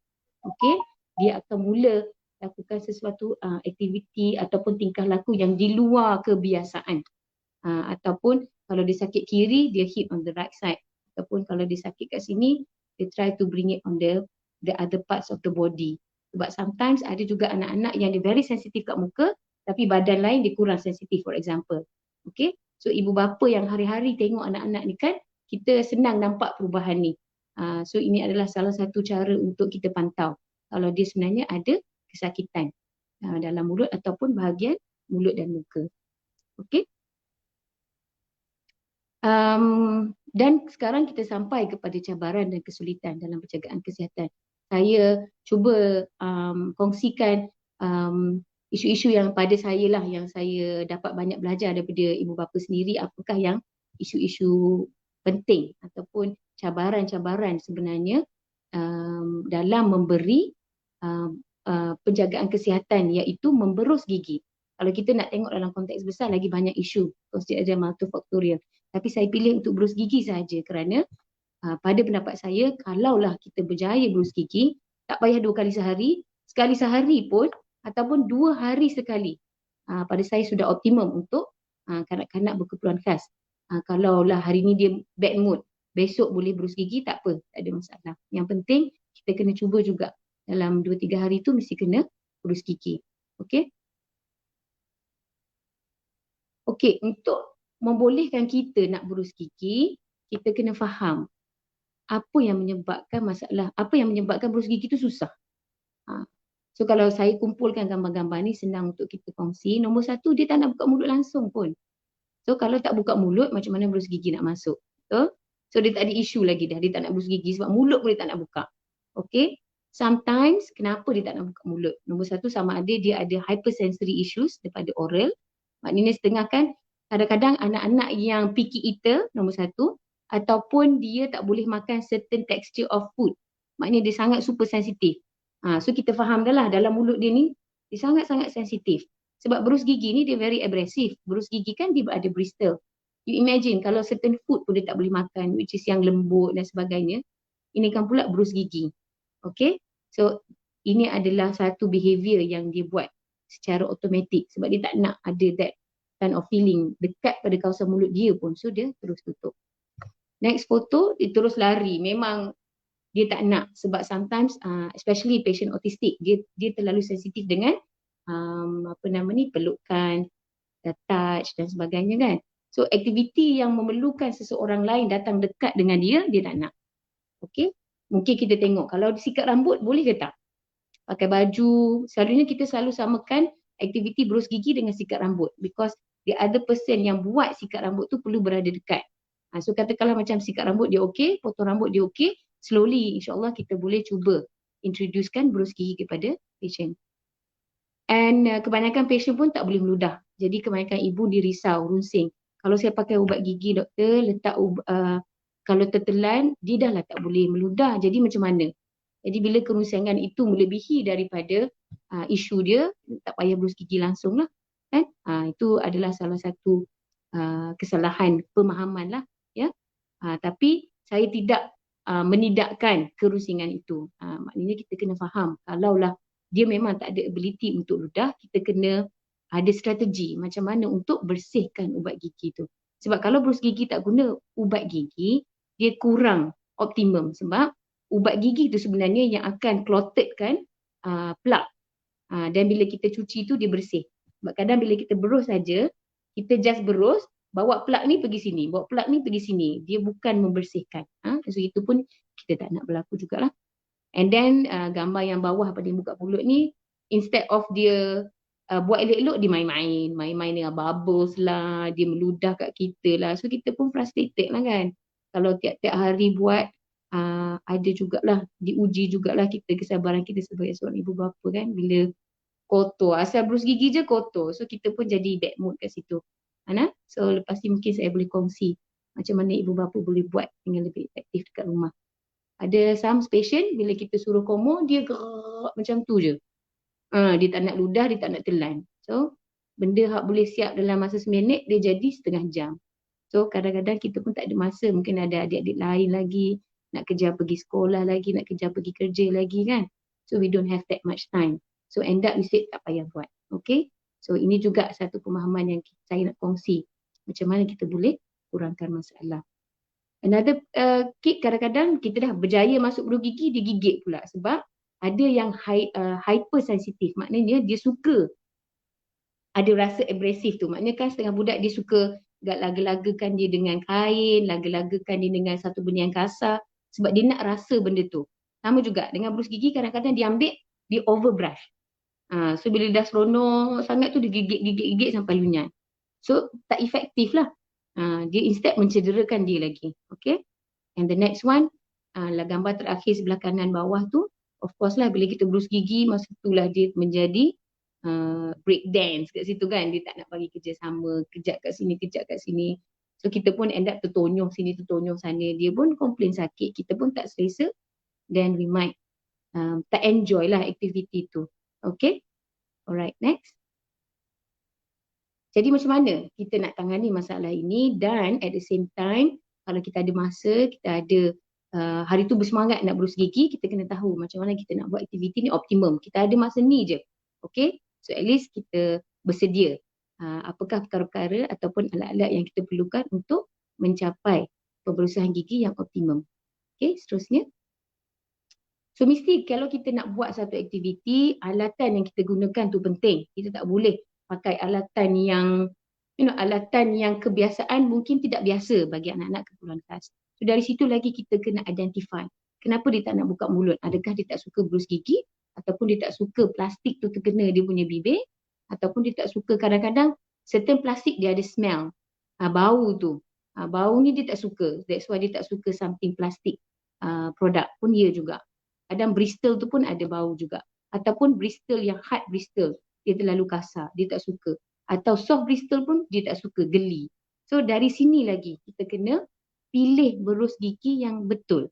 okay, dia akan mula lakukan sesuatu aktiviti ataupun tingkah laku yang di luar kebiasaan. Ataupun kalau dia sakit kiri, dia hit on the right side. Ataupun kalau dia sakit kat sini, dia try to bring it on the other parts of the body. Sebab sometimes ada juga anak-anak yang dia very sensitif kat muka, tapi badan lain dia kurang sensitif, for example. Okay, so ibu bapa yang hari-hari tengok anak-anak ni kan, kita senang nampak perubahan ni. So ini adalah salah satu cara untuk kita pantau kalau dia sebenarnya ada kesakitan dalam mulut ataupun bahagian mulut dan muka. Okay. Dan sekarang kita sampai kepada cabaran dan kesulitan dalam penjagaan kesihatan. Saya cuba kongsikan isu-isu yang pada saya lah, yang saya dapat banyak belajar daripada ibu bapa sendiri, apakah yang isu-isu penting ataupun cabaran-cabaran sebenarnya dalam memberi penjagaan kesihatan, iaitu memberus gigi. Kalau kita nak tengok dalam konteks besar, lagi banyak isu, consider ada multifaktorial. Tapi saya pilih untuk berus gigi sahaja kerana pada pendapat saya, kalaulah kita berjaya berus gigi, tak payah 2 kali sehari, sekali sehari pun ataupun 2 hari sekali. Pada saya sudah optimum untuk kanak-kanak berkeperluan khas. Kalaulah hari ni dia bad mood, besok boleh berus gigi, tak apa, tak ada masalah. Yang penting kita kena cuba juga dalam 2-3 hari tu mesti kena berus gigi. Okey. Okey, untuk membolehkan kita nak berus gigi, kita kena faham apa yang menyebabkan masalah, apa yang menyebabkan berus gigi tu susah. So kalau saya kumpulkan gambar-gambar ni senang untuk kita kongsi. Nombor 1, dia tak nak buka mulut langsung pun. So kalau tak buka mulut, macam mana berus gigi nak masuk? Betul? So dia tak ada isu lagi dah, dia tak nak berus gigi sebab mulut pun dia tak nak buka. Okay? Sometimes, kenapa dia tak nak buka mulut? Nombor 1, sama ada dia ada hypersensory issues daripada oral. Maknanya setengah kan, kadang-kadang anak-anak yang picky eater, nombor 1, ataupun dia tak boleh makan certain texture of food. Maknanya dia sangat super sensitif. So kita faham dah lah dalam mulut dia ni dia sangat-sangat sensitif. Sebab berus gigi ni dia very aggressive. Berus gigi kan dia ada bristle. You imagine kalau certain food pun dia tak boleh makan, which is yang lembut dan sebagainya. Ini kan pula berus gigi. Okay. So ini adalah satu behavior yang dia buat secara automatik. Sebab dia tak nak ada that kind of feeling dekat pada kawasan mulut dia pun. So dia terus tutup. Next foto, dia terus lari. Memang dia tak nak sebab sometimes especially patient autistic dia terlalu sensitif dengan pelukan, touch dan sebagainya kan. So aktiviti yang memerlukan seseorang lain datang dekat dengan dia tak nak. Okey. Mungkin kita tengok kalau sikat rambut boleh ke tak? Pakai baju, selalunya kita selalu samakan aktiviti berus gigi dengan sikat rambut because the other person yang buat sikat rambut tu perlu berada dekat. So katakanlah macam sikat rambut dia okey, potong rambut dia okey, slowly insyaAllah kita boleh cuba introducekan berus gigi kepada patient. And kebanyakan patient pun tak boleh meludah. Jadi kebanyakan ibu dia risau, runsing. Kalau saya pakai ubat gigi doktor, letak kalau tertelan, dia dah lah tak boleh meludah. Jadi macam mana? Jadi bila kerunsingan itu melebihi daripada isu dia, tak payah berus gigi langsung lah. Kan? Itu adalah salah satu kesalahan pemahaman lah. Ya? Tapi saya tidak menidakkan kerusingan itu. Maknanya kita kena faham kalaulah dia memang tak ada ability untuk ludah, kita kena ada strategi macam mana untuk bersihkan ubat gigi tu. Sebab kalau berus gigi tak guna ubat gigi, dia kurang optimum sebab ubat gigi tu sebenarnya yang akan clotted kan plak. Dan bila kita cuci tu dia bersih. Sebab kadang bila kita berus saja, kita just berus, bawa plak ni pergi sini, bawa plak ni pergi sini. Dia bukan membersihkan. So itu pun kita tak nak berlaku jugalah. And then gambar yang bawah pada muka mulut ni, instead of dia buat elok-elok, dia main-main dengan bubbles lah, dia meludah kat kita lah. So kita pun frustrated lah kan. Kalau tiap-tiap hari buat, ada jugalah, diuji jugalah kita kesabaran kita sebagai seorang ibu bapa kan. Bila kotor, asal berus gigi je kotor. So kita pun jadi bad mood kat situ. So lepas ni mungkin saya boleh kongsi macam mana ibu bapa boleh buat dengan lebih efektif dekat rumah. Ada some patient bila kita suruh komo, dia gerak macam tu je. Dia tak nak ludah, dia tak nak telan. So benda hak boleh siap dalam masa 9 minit, dia jadi setengah jam. So kadang-kadang kita pun tak ada masa, mungkin ada adik-adik lain lagi, nak kejar pergi sekolah lagi, nak kejar pergi kerja lagi kan. So we don't have that much time. So end up we said tak payah buat. Okay. So ini juga satu pemahaman yang saya nak kongsi. Macam mana kita boleh kurangkan masalah. Another kid kadang-kadang kita dah berjaya masuk berus gigi, dia gigit pula. Sebab ada yang hypersensitif. Maknanya dia suka ada rasa agresif tu. Maknanya kan setengah budak dia suka laga-lagakan dia dengan kain, laga-lagakan dia dengan satu benda yang kasar. Sebab dia nak rasa benda tu. Sama juga dengan berus gigi, kadang-kadang dia ambil, dia overbrush. So bila dah seronok sangat tu dia gigit sampai lunyai. So tak efektif lah. Dia instead mencederakan dia lagi. Okay. And the next one, lah gambar terakhir sebelah kanan bawah tu, of course lah bila kita berus gigi, masa itulah dia menjadi break dance kat situ kan. Dia tak nak bagi kerja sama, kejap kat sini, kejap kat sini. So kita pun end up tertonyong sini, tertonyong sana. Dia pun komplain sakit, kita pun tak selesa. Then we might tak enjoy lah aktiviti tu. Okay. Alright, next. Jadi macam mana kita nak tangani masalah ini dan at the same time, kalau kita ada masa, kita ada hari tu bersemangat nak berus gigi, kita kena tahu macam mana kita nak buat aktiviti ni optimum. Kita ada masa ni je. Okay. So at least kita bersedia. Apakah perkara-perkara ataupun alat-alat yang kita perlukan untuk mencapai pemberusihan gigi yang optimum. Okay, seterusnya. So mesti kalau kita nak buat satu aktiviti, alatan yang kita gunakan tu penting. Kita tak boleh pakai alatan yang alatan yang kebiasaan mungkin tidak biasa bagi anak-anak keperluan khas. So dari situ lagi kita kena identify kenapa dia tak nak buka mulut. Adakah dia tak suka berus gigi ataupun dia tak suka plastik tu terkena dia punya bibir ataupun dia tak suka kadang-kadang certain plastik dia ada smell. Bau tu. Bau ni dia tak suka. That's why dia tak suka something plastik produk pun dia juga. Kadang bristle tu pun ada bau juga. Ataupun bristle yang hard bristle. Dia terlalu kasar. Dia tak suka. Atau soft bristle pun dia tak suka. Geli. So dari sini lagi kita kena pilih berus gigi yang betul.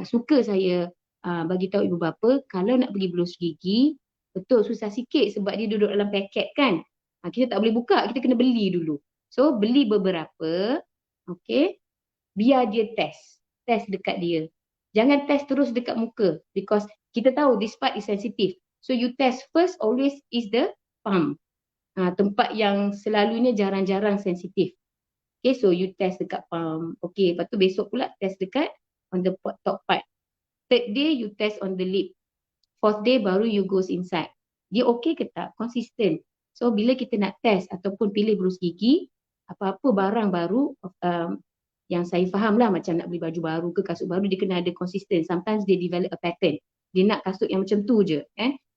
Suka saya bagi tahu ibu bapa kalau nak pergi berus gigi, betul susah sikit sebab dia duduk dalam paket kan. Kita tak boleh buka, kita kena beli dulu. So beli beberapa, okay, biar dia test dekat dia. Jangan test terus dekat muka because kita tahu this part is sensitive. So you test first always is the palm. Tempat yang selalunya jarang-jarang sensitif. Okay, so you test dekat palm. Okay, lepas tu besok pula test dekat on the top part. Third day you test on the lip. Fourth day baru you goes inside. Dia okay ke tak? Konsisten. So bila kita nak test ataupun pilih berus gigi, apa-apa barang baru yang saya faham lah macam nak beli baju baru ke kasut baru, dia kena ada konsisten. Sometimes dia develop a pattern. Dia nak kasut yang macam tu je.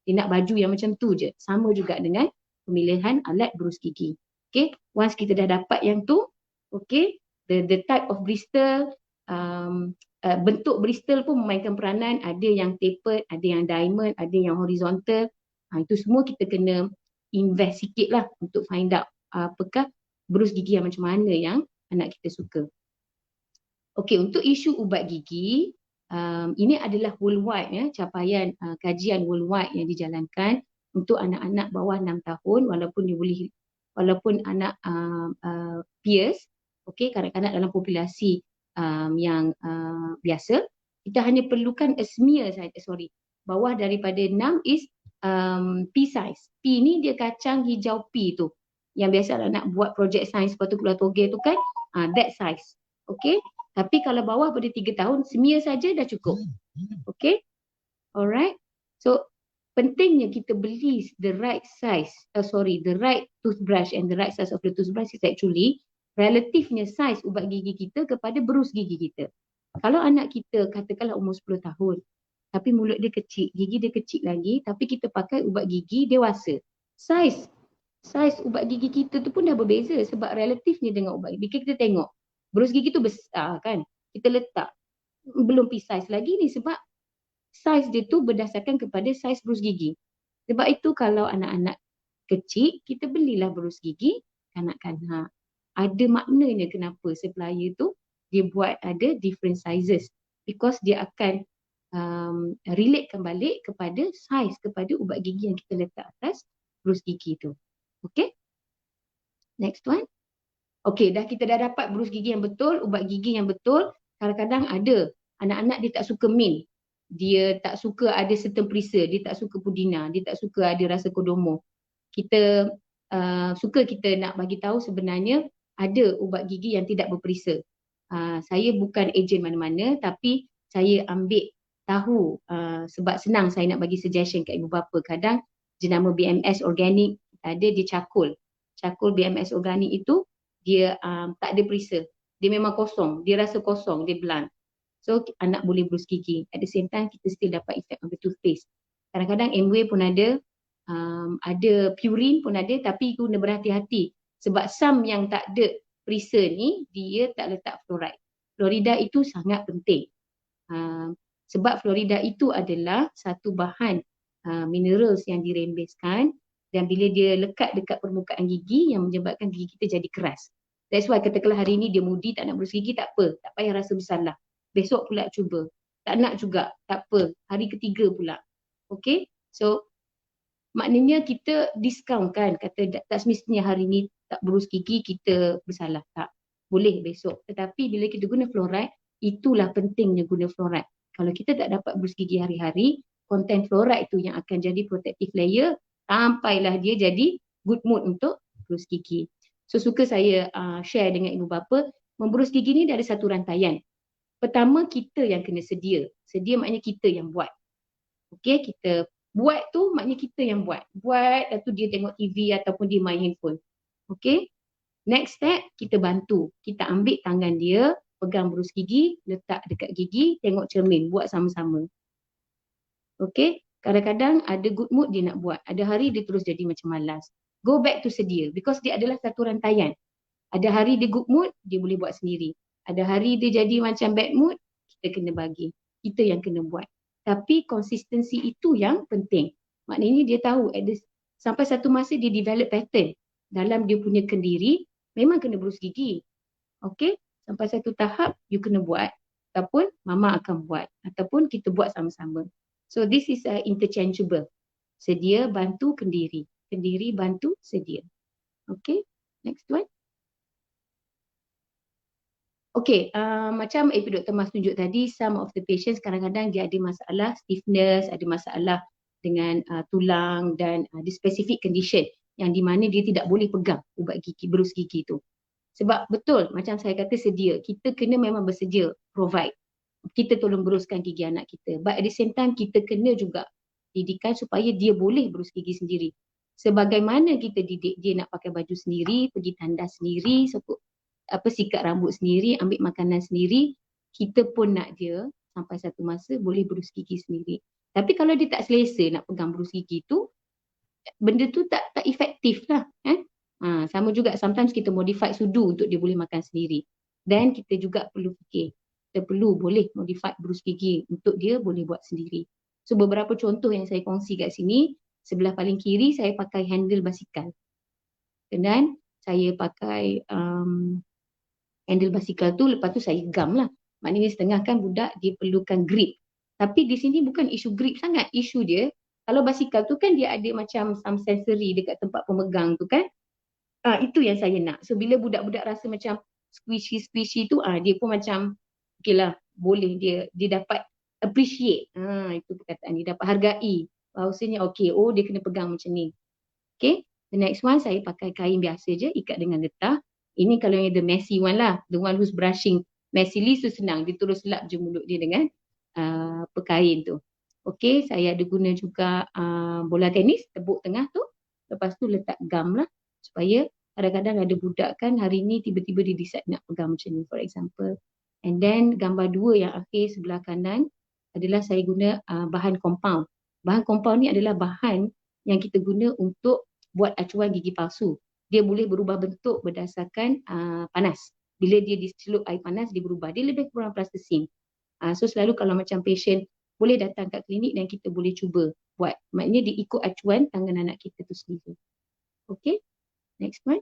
Dia nak baju yang macam tu je. Sama juga dengan pemilihan alat berus gigi. Okay, once kita dah dapat yang tu, okay, the type of bristle, bentuk bristle pun memainkan peranan. Ada yang tapered, ada yang diamond, ada yang horizontal. Itu semua kita kena invest sikit lah untuk find out apakah berus gigi yang macam mana yang anak kita suka. Okey, untuk isu ubat gigi, ini adalah worldwide capaian kajian worldwide yang dijalankan untuk anak-anak bawah 6 tahun walaupun anak peers, okey, kanak-kanak dalam populasi yang biasa, kita hanya perlukan a smear saja, bawah daripada 6 is P size. P ni dia kacang hijau P tu. Yang biasa nak buat projek sains lepas tu keluar toge tu kan, that size. Okey. Tapi kalau bawah pada 3 tahun, smear saja dah cukup. Okay? Alright. So, pentingnya kita beli the right size, the right toothbrush and the right size of the toothbrush is actually relatifnya size ubat gigi kita kepada berus gigi kita. Kalau anak kita katakanlah umur 10 tahun, tapi mulut dia kecil, gigi dia kecil lagi, tapi kita pakai ubat gigi dewasa. Size ubat gigi kita tu pun dah berbeza sebab relatifnya dengan ubat gigi. Kita tengok, berus gigi tu besar kan, kita letak belum precise lagi ni sebab saiz dia tu berdasarkan kepada saiz berus gigi. Sebab itu kalau anak-anak kecil, kita belilah berus gigi kanak-kanak. Ada maknanya kenapa supplier tu dia buat ada different sizes because dia akan relatekan balik kepada saiz kepada ubat gigi yang kita letak atas berus gigi tu. Okay, next one. Okey, kita dah dapat berus gigi yang betul, ubat gigi yang betul. Kadang-kadang ada anak-anak dia tak suka mint. Dia tak suka ada certain perisa, dia tak suka pudina, dia tak suka ada rasa kodomo. Kita kita nak bagi tahu sebenarnya ada ubat gigi yang tidak berperisa. Saya bukan ejen mana-mana tapi saya ambil tahu sebab senang saya nak bagi suggestion kat ibu bapa. Kadang jenama BMS organik ada di cakul. Cakul BMS organik itu dia tak ada perisa. Dia memang kosong. Dia rasa kosong. Dia blunt. So, anak boleh berus gigi. At the same time, kita still dapat effect on the toothpaste. Kadang-kadang Amway pun ada purine pun ada tapi kena berhati-hati. Sebab some yang tak ada perisa ni, dia tak letak fluoride. Fluorida itu sangat penting. Sebab fluorida itu adalah satu bahan minerals yang dirembeskan dan bila dia lekat dekat permukaan gigi yang menyebabkan gigi kita jadi keras. That's why katakanlah hari ni dia moody tak nak berus gigi, tak apa. Tak payah rasa bersalah. Besok pula cuba. Tak nak juga, tak apa. Hari ketiga pula. Okay? So, maknanya kita discount kan. Kata tak semestinya hari ni tak berus gigi kita bersalah. Tak. Boleh besok. Tetapi bila kita guna fluoride, itulah pentingnya guna fluoride. Kalau kita tak dapat berus gigi hari-hari, konten fluoride tu yang akan jadi protective layer sampailah dia jadi good mood untuk berus gigi. So suka saya share dengan ibu bapa, memberus gigi ni ada satu rantaian. Pertama kita yang kena sedia. Sedia maknanya kita yang buat. Okey, kita buat tu maknanya kita yang buat. Buat lepas tu dia tengok TV ataupun dia main handphone. Okey. Next step kita bantu. Kita ambil tangan dia, pegang berus gigi, letak dekat gigi, tengok cermin, buat sama-sama. Okey. Kadang-kadang ada good mood dia nak buat. Ada hari dia terus jadi macam malas. Go back to sedia because dia adalah satu rantaian. Ada hari dia good mood, dia boleh buat sendiri. Ada hari dia jadi macam bad mood, kita kena bagi. Kita yang kena buat. Tapi konsistensi itu yang penting. Maknanya dia tahu sampai satu masa dia develop pattern dalam dia punya kendiri, memang kena berus gigi. Okay? Sampai satu tahap, you kena buat. ataupun mama akan buat ataupun kita buat sama-sama. So this is interchangeable. Sedia bantu kendiri, kendiri bantu sedia. Okay, next one. Okay, macam Dr. Mas tunjuk tadi, some of the patients kadang-kadang dia ada masalah stiffness, ada masalah dengan tulang dan ada specific condition yang di mana dia tidak boleh pegang ubat gigi, berus gigi tu. Sebab betul macam saya kata sedia, kita kena memang bersedia provide. Kita tolong beruskan gigi anak kita. But at the same time kita kena juga didikan supaya dia boleh berus gigi sendiri. Sebagaimana kita didik dia nak pakai baju sendiri, pergi tandas sendiri, sikat rambut sendiri, ambil makanan sendiri, kita pun nak dia sampai satu masa boleh berus gigi sendiri. Tapi kalau dia tak selesa nak pegang berus gigi tu, benda tu tak efektif lah. Sama juga sometimes kita modify sudu untuk dia boleh makan sendiri. Dan kita juga perlu fikir, kita perlu boleh modify berus gigi untuk dia boleh buat sendiri. So beberapa contoh yang saya kongsi kat sini, sebelah paling kiri saya pakai handle basikal. Dan saya pakai handle basikal tu, lepas tu saya gam lah. Maknanya setengah kan budak dia perlukan grip. Tapi di sini bukan isu grip sangat. Isu dia, kalau basikal tu kan dia ada macam some sensory dekat tempat pemegang tu kan. Itu yang saya nak. So bila budak-budak rasa macam squishy tu, dia pun macam okay lah, boleh dia dapat appreciate. Itu perkataan dia, dapat hargai. Bahawasanya okay, dia kena pegang macam ni. Okay, the next one saya pakai kain biasa je, ikat dengan getah. Ini kalau yang the messy one lah, the one who's brushing messily, so senang, dia terus lap je mulut dia dengan kain tu. Okay, saya ada guna juga bola tenis, tepuk tengah tu. Lepas tu letak gam lah, supaya kadang-kadang ada budak kan hari ni tiba-tiba dia decide nak pegang macam ni, for example. And then gambar 2 yang akhir sebelah kanan adalah saya guna bahan compound. Bahan compound ni adalah bahan yang kita guna untuk buat acuan gigi palsu. Dia boleh berubah bentuk berdasarkan panas. Bila dia dicelup air panas, dia berubah. Dia lebih kurang plasticine. So selalu kalau macam patient boleh datang kat klinik dan kita boleh cuba buat. Maknanya dia ikut acuan tangan anak kita tu sendiri. Okay, next one.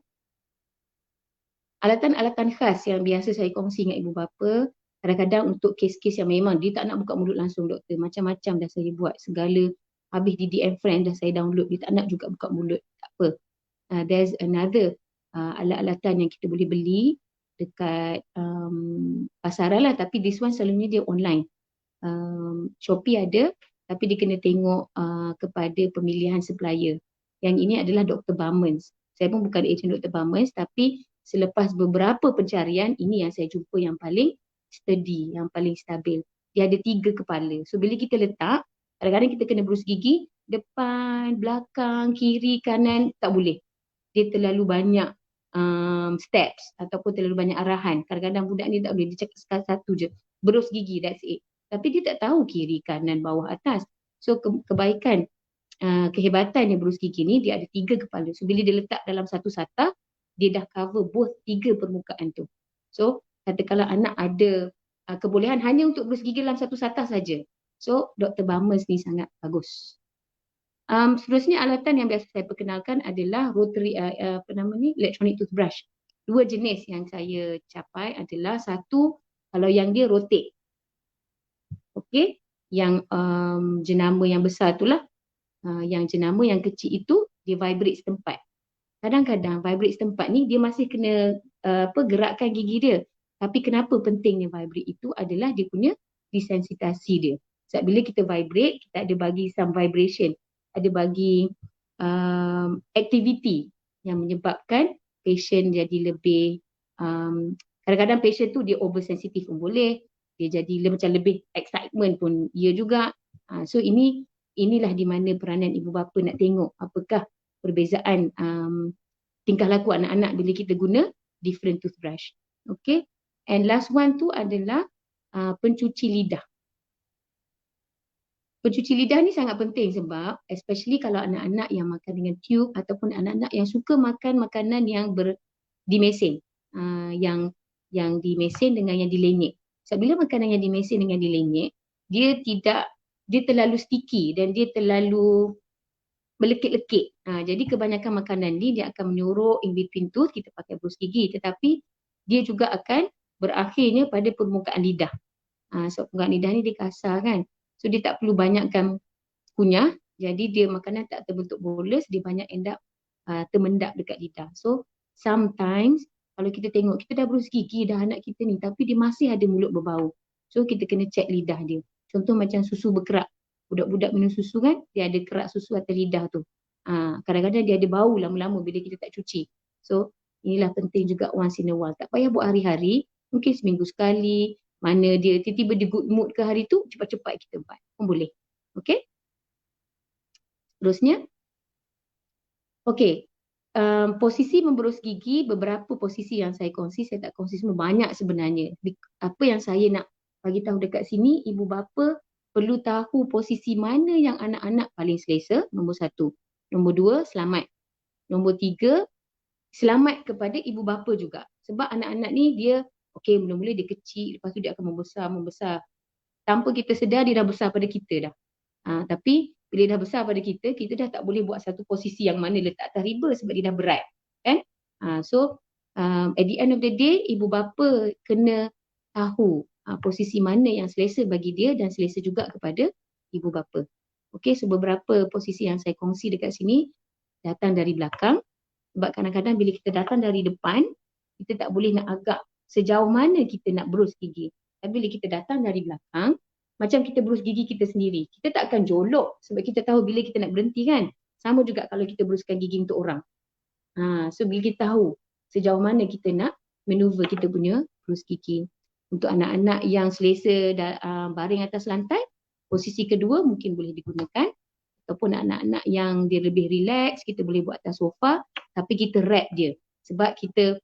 Alatan-alatan khas yang biasa saya kongsi dengan ibu bapa, kadang-kadang untuk kes-kes yang memang dia tak nak buka mulut langsung doktor. Macam-macam dah saya buat. Segala habis di DM friend dah saya download. Dia tak nak juga buka mulut. Tak apa. There's another alat-alatan yang kita boleh beli dekat pasaran lah, tapi this one selalunya dia online. Shopee ada, tapi dia kena tengok kepada pemilihan supplier. Yang ini adalah Dr. Barmans. Saya pun bukan agent Dr. Barmans, tapi selepas beberapa pencarian, ini yang saya jumpa yang paling steady, yang paling stabil. Dia ada 3 kepala. So bila kita letak, kadang-kadang kita kena berus gigi, depan, belakang, kiri, kanan, tak boleh. Dia terlalu banyak steps ataupun terlalu banyak arahan. Kadang-kadang budak ni tak boleh, dia cakap sekali satu je, berus gigi, that's it. Tapi dia tak tahu kiri, kanan, bawah, atas. So kebaikan, kehebatannya berus gigi ni, dia ada 3 kepala. So bila dia letak dalam satu satah, dia dah cover both 3 permukaan tu. So katakanlah anak ada kebolehan hanya untuk berus gigi dalam satu satah saja. So Dr. Barmans ni sangat bagus. Seterusnya alatan yang biasa saya perkenalkan adalah rotary electronic toothbrush. 2 jenis yang saya capai adalah, satu kalau yang dia rotate. Okey, yang jenama yang besar itulah, yang jenama yang kecil itu dia vibrate setempat. Kadang-kadang vibrate setempat ni dia masih kena gerakkan gigi dia. Tapi kenapa pentingnya vibrate itu adalah dia punya desensitasi dia. Sebab bila kita vibrate, kita ada bagi some vibration, ada bagi activity yang menyebabkan patient jadi lebih kadang-kadang patient tu dia oversensitive pun boleh, dia jadi macam lebih excitement pun ia juga. So inilah di mana peranan ibu bapa nak tengok apakah perbezaan tingkah laku anak-anak bila kita guna different toothbrush. Okay, and last one tu adalah pencuci lidah. Pencuci lidah ni sangat penting sebab especially kalau anak-anak yang makan dengan tube ataupun anak-anak yang suka makan makanan yang dimesin, yang dimesin dengan yang dilenyek. Sebab bila makanan yang dimesin dengan dilenyek, dia terlalu sticky dan dia terlalu melekit-lekit. Jadi kebanyakan makanan ni dia akan menyorok in between tooth, kita pakai berus gigi, tetapi dia juga akan berakhirnya pada permukaan lidah. Sebab penggak lidah ni dia kasar kan. So dia tak perlu banyakkan kunyah. Jadi dia makanan tak terbentuk bolos, dia banyak end up termendak dekat lidah. So sometimes kalau kita tengok, kita dah berus gigi dah anak kita ni, tapi dia masih ada mulut berbau. So kita kena check lidah dia. Contoh macam susu berkerak. Budak-budak minum susu kan, dia ada kerak susu atas lidah tu. Kadang-kadang dia ada bau lama-lama bila kita tak cuci. So inilah penting juga once in a while. Tak payah buat hari-hari, mungkin seminggu sekali. Mana dia tiba-tiba di good mood ke hari tu, cepat-cepat kita buat pun boleh. Okay. Terusnya, okay. Posisi memberus gigi, beberapa posisi yang saya kongsi, saya tak kongsi semua, banyak sebenarnya. Apa yang saya nak bagi tahu dekat sini, ibu bapa perlu tahu posisi mana yang anak-anak paling selesa, nombor 1. Nombor 2, selamat. Nombor 3, selamat kepada ibu bapa juga. Sebab anak-anak ni dia, okay, mula-mula dia kecil, lepas tu dia akan membesar. Tanpa kita sedar, dia dah besar pada kita dah. Tapi bila dah besar pada kita, kita dah tak boleh buat satu posisi yang mana letak atas riba sebab dia dah berat. Kan? So, at the end of the day, ibu bapa kena tahu posisi mana yang selesa bagi dia dan selesa juga kepada ibu bapa. Okay, so beberapa posisi yang saya kongsi dekat sini datang dari belakang. Sebab kadang-kadang bila kita datang dari depan, kita tak boleh nak agak sejauh mana kita nak berus gigi. Tapi bila kita datang dari belakang, macam kita berus gigi kita sendiri. Kita tak akan jolok sebab kita tahu bila kita nak berhenti kan. Sama juga kalau kita beruskan gigi untuk orang. So bila kita tahu sejauh mana kita nak maneuver kita punya berus gigi. Untuk anak-anak yang selesa baring atas lantai, posisi kedua mungkin boleh digunakan. Ataupun anak-anak yang dia lebih relax, kita boleh buat atas sofa, tapi kita wrap dia. Sebab kita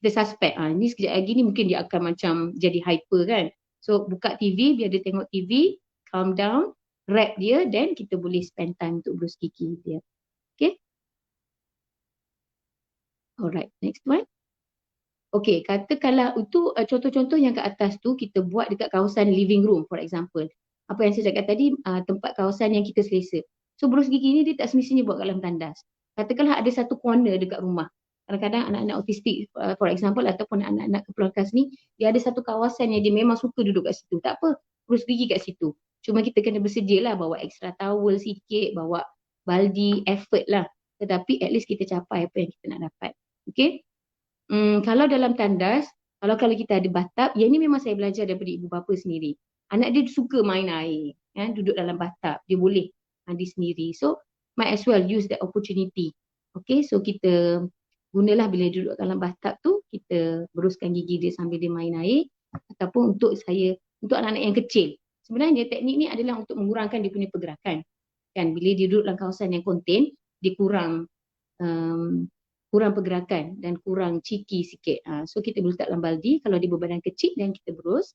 suspect, ni sekejap lagi ni mungkin dia akan macam jadi hyper kan. So buka TV, biar dia tengok TV, calm down, wrap dia, then kita boleh spend time untuk berus gigi dia. Okay. Alright, next one. Okay, katakanlah itu contoh-contoh yang ke atas tu kita buat dekat kawasan living room for example. Apa yang saya cakap tadi, tempat kawasan yang kita selesa. So berus gigi ni dia tak semestinya buat kat dalam tandas. Katakanlah ada satu corner dekat rumah. Kadang-kadang anak-anak autistik for example ataupun anak-anak keperluan khas ni, dia ada satu kawasan yang dia memang suka duduk kat situ. Tak apa, berus gigi kat situ. Cuma kita kena bersedia lah bawa extra towel sikit, bawa baldi, effort lah. Tetapi at least kita capai apa yang kita nak dapat. Okay. Kalau dalam tandas, kalau kita ada bathtub, yang ni memang saya belajar daripada ibu bapa sendiri. Anak dia suka main air, kan? Duduk dalam bathtub, dia boleh mandi sendiri. So, might as well use that opportunity. Okay, so kita gunalah bila duduk dalam bathtub tu, kita beruskan gigi dia sambil dia main air. Ataupun untuk anak-anak yang kecil. Sebenarnya teknik ni adalah untuk mengurangkan dia punya pergerakan. Kan, bila dia duduk dalam kawasan yang contain, dia kurang pergerakan dan kurang cheeky sikit. So kita berus dalam baldi kalau dia berbadan kecil dan kita berus.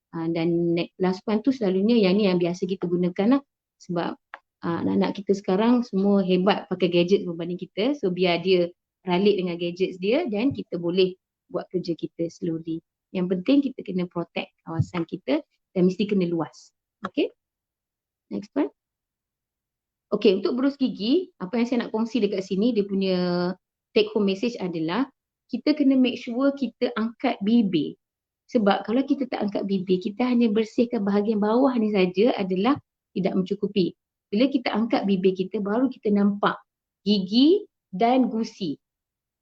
Dan last one tu selalunya yang ni yang biasa kita gunakan lah. Sebab anak-anak kita sekarang semua hebat pakai gadget berbanding kita. So biar dia ralik dengan gadgets dia dan kita boleh buat kerja kita slowly. Yang penting kita kena protect kawasan kita dan mesti kena luas. Okay. Next one. Okay, untuk berus gigi, apa yang saya nak kongsi dekat sini, dia punya take home message adalah kita kena make sure kita angkat bibir. Sebab kalau kita tak angkat bibir, kita hanya bersihkan bahagian bawah ni saja adalah tidak mencukupi. Bila kita angkat bibir kita, baru kita nampak gigi dan gusi.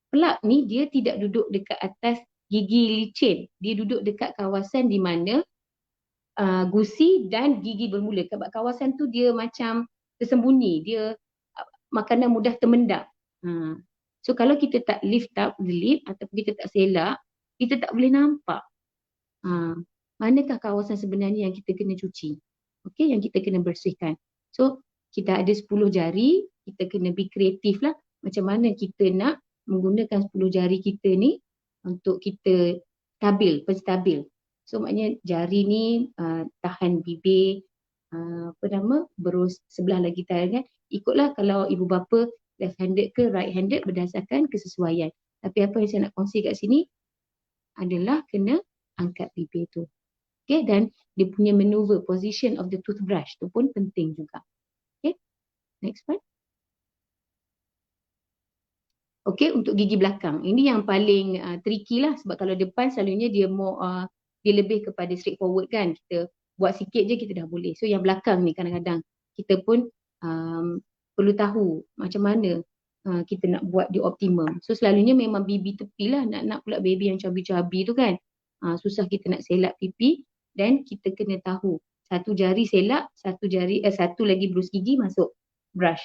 Plak ni dia tidak duduk dekat atas gigi licin. Dia duduk dekat kawasan di mana gusi dan gigi bermula. Sebab kawasan tu dia macam tersembunyi. Dia makanan mudah termendak. So kalau kita tak lift up the lid ataupun kita tak selak, kita tak boleh nampak manakah kawasan sebenarnya yang kita kena cuci. Okay, yang kita kena bersihkan. So kita ada 10 jari, kita kena be kreatif lah. Macam mana kita nak menggunakan 10 jari kita ni untuk kita penstabil. So maknanya jari ni tahan bibir, berus sebelah lagi tangan. Ikutlah kalau ibu bapa left-handed ke right-handed berdasarkan kesesuaian. Tapi apa yang saya nak kongsi kat sini adalah kena angkat bibir tu. Okay, dan dia punya maneuver, position of the toothbrush tu pun penting juga. Okay, next one. Okay, untuk gigi belakang. Ini yang paling tricky lah sebab kalau depan selalunya dia more dia lebih kepada straightforward kan, kita buat sikit je kita dah boleh. So yang belakang ni kadang-kadang kita pun perlu tahu macam mana kita nak buat dia optimum. So selalunya memang BB tepi lah, nak pula baby yang cabi-cabi tu kan. Susah kita nak selak pipi, dan kita kena tahu satu jari selak, satu lagi berus gigi masuk brush.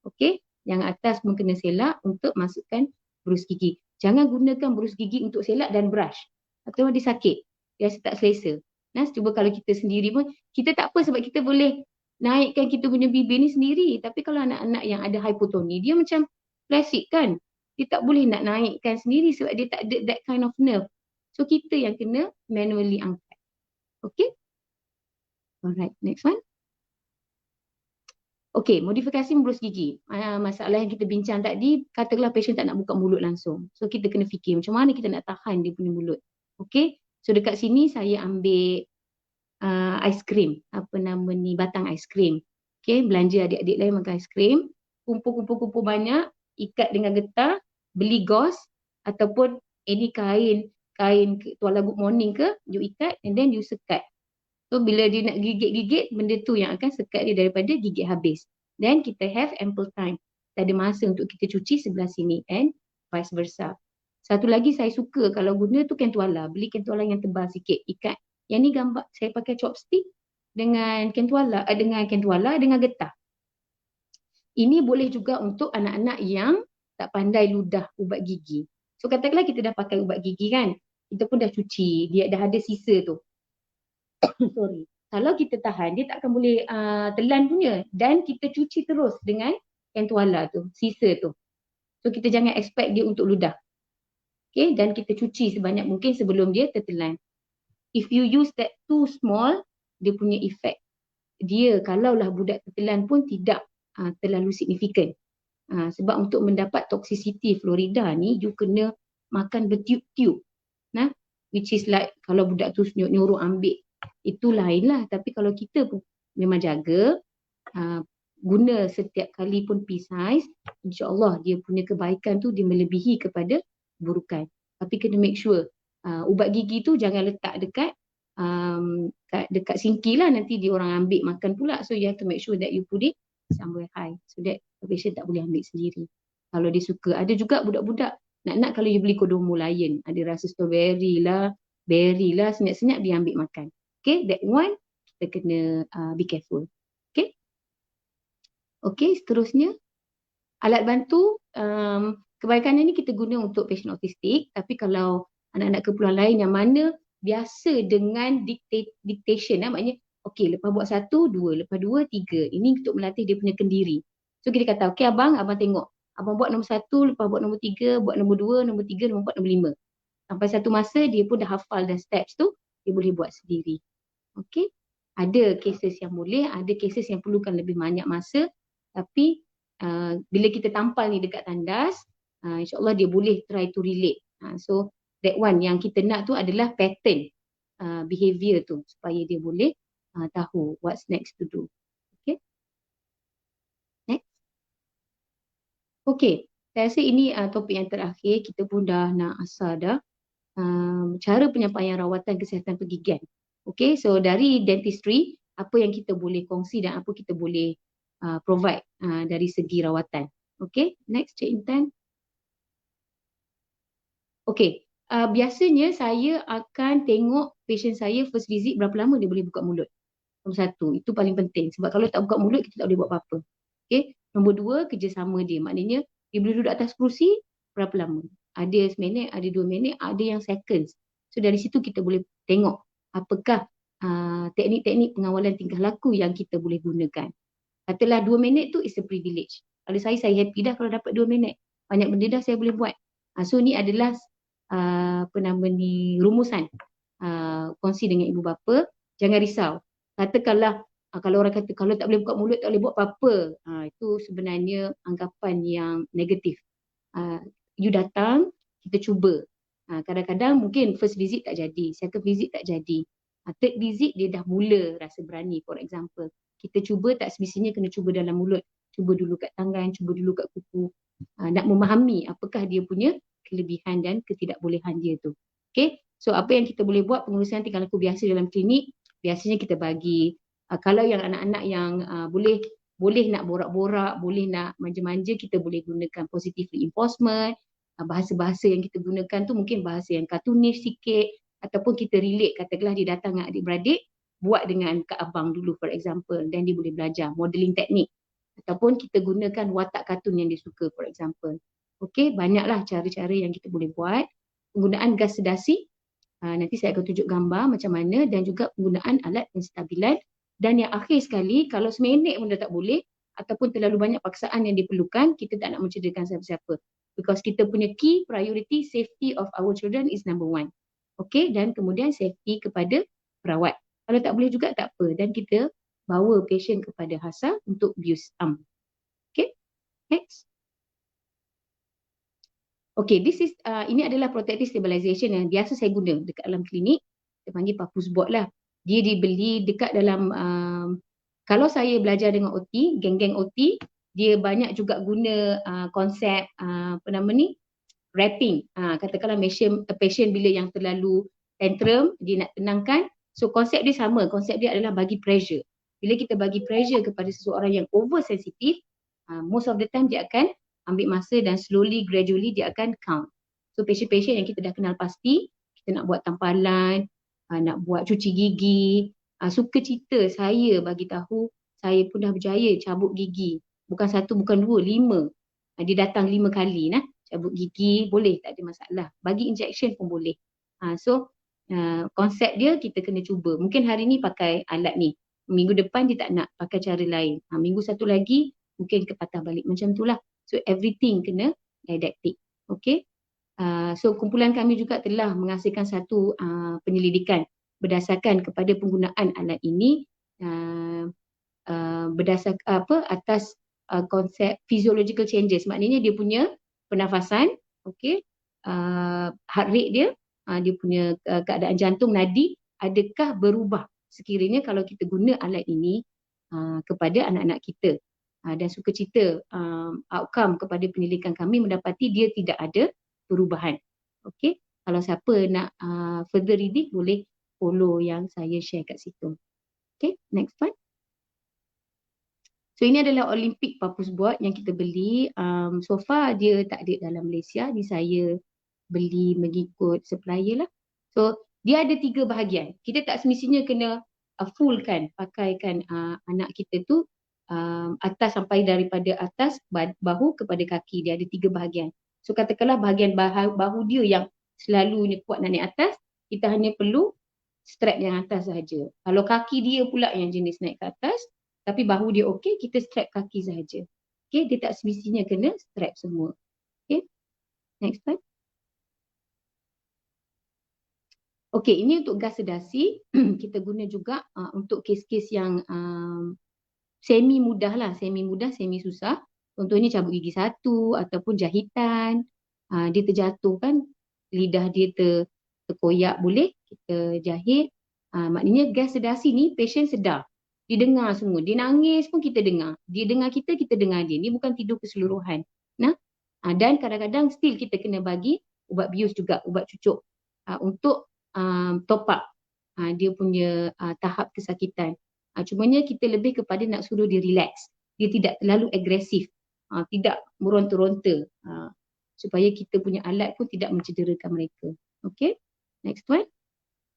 Okey, yang atas pun kena selak untuk masukkan berus gigi. Jangan gunakan berus gigi untuk selak dan brush. Atau dia sakit, dia rasa tak selesa. Nah, cuba kalau kita sendiri pun, kita tak apa sebab kita boleh naikkan kita punya bibir ni sendiri. Tapi kalau anak-anak yang ada hypotoni, dia macam plastik kan. Dia tak boleh nak naikkan sendiri sebab dia tak ada that kind of nerve. So kita yang kena manually angkat. Okay. Alright, next one. Okay, modifikasi berus gigi. Masalah yang kita bincang tadi, katakanlah patient tak nak buka mulut langsung. So kita kena fikir macam mana kita nak tahan dia punya mulut. Okay, so dekat sini saya ambil aiskrim, batang aiskrim. Okay, belanja adik-adik lain makan aiskrim, kumpul banyak, ikat dengan getah, beli gauze ataupun any kain tuala good morning ke, you ikat and then you sekat. So bila dia nak gigit-gigit, benda tu yang akan sekat dia daripada gigit habis. Then kita have ample time. Kita ada masa untuk kita cuci sebelah sini and vice versa. Satu lagi saya suka kalau guna tu kentuala. Beli kentuala yang tebal sikit, ikat. Yang ni gambar saya pakai chopstick dengan kentuala dengan getah. Ini boleh juga untuk anak-anak yang tak pandai ludah ubat gigi. So katakanlah kita dah pakai ubat gigi kan, kita pun dah cuci, dia dah ada sisa tu. Sorry. Kalau kita tahan, dia tak akan boleh telan punya, dan kita cuci terus dengan kentuala tu, sisa tu. So kita jangan expect dia untuk ludah. Okay, dan kita cuci sebanyak mungkin sebelum dia tertelan. If you use that too small, dia punya efek dia kalaulah budak tertelan pun tidak terlalu signifikan. Sebab untuk mendapat toxicity Florida ni, you kena makan bertiup-tiup. Nah, which is like kalau budak tu nyuruh ambil, itu lain lah. Tapi kalau kita pun memang jaga, guna setiap kali pun precise, insyaAllah dia punya kebaikan tu dia melebihi kepada burukan. Tapi kena make sure ubat gigi tu jangan letak dekat sinki lah, nanti dia orang ambil makan pula. So you have to make sure that you put it somewhere high so that the patient tak boleh ambil sendiri. Kalau dia suka, ada juga budak-budak nak kalau you beli kodomo lion, ada rasa strawberry lah, berry lah, senyap-senyap dia ambil makan. Okay, that one kita kena be careful. Okay. Okay, seterusnya alat bantu. Kebanyakan ni kita guna untuk patient autistik, tapi kalau anak-anak keperluan lain yang mana biasa dengan dictation, maknanya okey, lepas buat 1, 2, lepas 2, 3. Ini untuk melatih dia punya kendiri. So kita kata, okey abang tengok. Abang buat nombor 1, lepas buat nombor 3, buat nombor 2, nombor 3, nombor 4, nombor 5. Sampai satu masa dia pun dah hafal dah steps tu, dia boleh buat sendiri. Okey. Ada cases yang boleh, ada cases yang perlukan lebih banyak masa, tapi bila kita tampal ni dekat tandas, insyaAllah dia boleh try to relate. So that one yang kita nak tu adalah pattern behavior tu, supaya dia boleh tahu what's next to do. Okay. Next. Okay. Saya rasa ini topik yang terakhir. Kita pun dah nak asal dah. Cara penyampaian rawatan kesihatan pergigian. Okay. So dari dentistry, apa yang kita boleh kongsi dan apa kita boleh provide dari segi rawatan. Okay. Next, Cik Intan. Okay. Biasanya saya akan tengok patient saya first visit berapa lama dia boleh buka mulut. Nombor 1, itu paling penting. Sebab kalau tak buka mulut, kita tak boleh buat apa-apa. Okay. Nombor 2, kerjasama dia. Maknanya, dia boleh duduk atas kerusi berapa lama. Ada seminit, ada 2 minit, ada yang seconds. So dari situ kita boleh tengok apakah teknik-teknik pengawalan tingkah laku yang kita boleh gunakan. Katalah 2 minit tu is a privilege. Kalau saya happy dah kalau dapat 2 minit. Banyak benda dah saya boleh buat. So ni adalah rumusan. Kongsi dengan ibu bapa. Jangan risau. Katakanlah kalau orang kata kalau tak boleh buka mulut tak boleh buat apa-apa. Itu sebenarnya anggapan yang negatif. You datang, kita cuba. Kadang-kadang mungkin first visit tak jadi, second visit tak jadi. Third visit dia dah mula rasa berani, for example. Kita cuba tak semestinya kena cuba dalam mulut. Cuba dulu kat tangan, cuba dulu kat kuku. Nak memahami apakah dia punya kelebihan dan ketidakbolehan dia tu. Okay. So apa yang kita boleh buat, pengurusan tingkah laku biasa dalam klinik, biasanya kita bagi. Kalau yang anak-anak yang boleh nak borak-borak, boleh nak manja-manja, kita boleh gunakan positive reinforcement. Bahasa-bahasa yang kita gunakan tu mungkin bahasa yang cartoonish sikit, ataupun kita relate, katakanlah dia datang dengan adik-beradik, buat dengan Kak Abang dulu for example, dan dia boleh belajar modeling teknik. Ataupun kita gunakan watak kartun yang dia suka for example. Okey, banyaklah cara-cara yang kita boleh buat. Penggunaan gas sedasi, nanti saya akan tunjuk gambar macam mana, dan juga penggunaan alat penstabilan. Dan yang akhir sekali, kalau seminit pun dah tak boleh ataupun terlalu banyak paksaan yang diperlukan, kita tak nak mencederakan siapa-siapa. Because kita punya key priority safety of our children is number one. Okey, dan kemudian safety kepada perawat. Kalau tak boleh juga tak apa, dan kita bawa pasien kepada HASA untuk bius am. Okey, next. Okay, ini adalah protective stabilization yang biasa saya guna dekat dalam klinik. Kita panggil papus board lah. Dia dibeli dekat dalam, kalau saya belajar dengan OT, geng-geng OT, dia banyak juga guna konsep, wrapping. Katakanlah patient bila yang terlalu tantrum, dia nak tenangkan. So konsep dia sama, konsep dia adalah bagi pressure. Bila kita bagi pressure kepada seseorang yang oversensitif, most of the time dia akan ambil masa dan slowly, gradually dia akan calm. So patient-patient yang kita dah kenal pasti, kita nak buat tampalan, nak buat cuci gigi, suka cerita saya bagi tahu saya pun dah berjaya cabut gigi. Bukan satu, bukan dua, 5. Dia datang 5 kali nah. Cabut gigi boleh, tak ada masalah. Bagi injection pun boleh. So konsep dia kita kena cuba. Mungkin hari ni pakai alat ni. Minggu depan dia tak nak pakai cara lain. Minggu satu lagi mungkin kepatah balik macam tu lah. So everything kena didaktik. Okay. So kumpulan kami juga telah menghasilkan satu penyelidikan berdasarkan kepada penggunaan alat ini, berdasarkan atas konsep physiological changes. Maknanya dia punya pernafasan, okay, heart rate dia, dia punya keadaan jantung, nadi, adakah berubah sekiranya kalau kita guna alat ini kepada anak-anak kita. Dan suka cerita outcome kepada penyelidikan kami mendapati dia tidak ada perubahan. Okey, kalau siapa nak further reading boleh follow yang saya share kat situ. Okey, next one. So ini adalah Olympic papus board yang kita beli. So far dia tak ada dalam Malaysia, ni saya beli mengikut supplier lah. So dia ada 3 bahagian. Kita tak semestinya kena fullkan, pakaikan anak kita tu atas sampai daripada atas bahu kepada kaki. Dia ada 3 bahagian. So katakanlah bahagian bahu dia yang selalunya kuat nak naik atas, kita hanya perlu strap yang atas sahaja. Kalau kaki dia pula yang jenis naik ke atas, tapi bahu dia okey, kita strap kaki sahaja. Okey, dia tak semestinya kena strap semua. Okey, next slide. Okey, ini untuk gas sedasi. Kita guna juga untuk kes-kes yang semi mudah lah, semi mudah, semi susah. Contohnya cabut gigi 1 ataupun jahitan, dia terjatuh kan, lidah dia terkoyak, boleh kita jahit. Maknanya gas sedasi ni patient sedar, dia dengar semua, dia nangis pun kita dengar, dia dengar kita, kita dengar dia. Ni bukan tidur keseluruhan. Dan kadang-kadang still kita kena bagi ubat bius juga, ubat cucuk untuk top up dia punya tahap kesakitan. Cumanya kita lebih kepada nak suruh dia relax. Dia tidak terlalu agresif. Tidak meronta-ronta. Supaya kita punya alat pun tidak mencederakan mereka. Okay. Next one.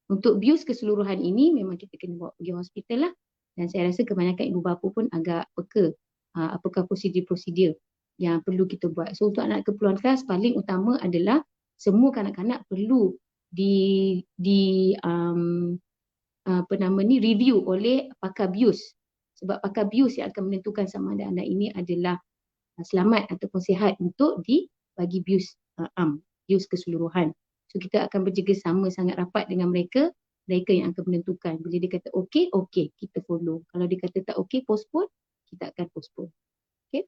Untuk bius keseluruhan ini memang kita kena bawa pergi hospital lah. Dan saya rasa kebanyakan ibu bapa pun agak peka. Apakah prosedur-prosedur yang perlu kita buat. So untuk anak keperluan khas paling utama adalah semua kanak-kanak perlu review oleh pakar bius. Sebab pakar bius yang akan menentukan sama ada anak ini adalah selamat ataupun sihat untuk dibagi bius bius keseluruhan. So kita akan bekerjasama sangat rapat dengan mereka yang akan menentukan. Bila dia kata okey, okey, kita follow. Kalau dia kata tak okey, postpone, kita akan postpone. Okey.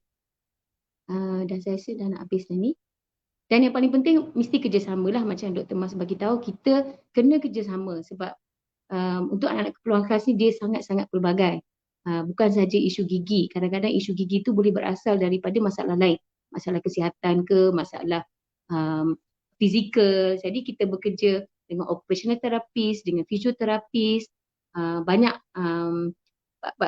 Dan saya rasa dah nak habis dah ni. Dan yang paling penting mesti kerjasama lah, macam Dr. Mas bagi tahu, kita kena kerjasama sebab untuk anak-anak keperluan khas ni dia sangat-sangat pelbagai. Bukan saja isu gigi. Kadang-kadang isu gigi tu boleh berasal daripada masalah lain. Masalah kesihatan ke, masalah fizikal. Jadi kita bekerja dengan occupational therapist, dengan fisioterapis, banyak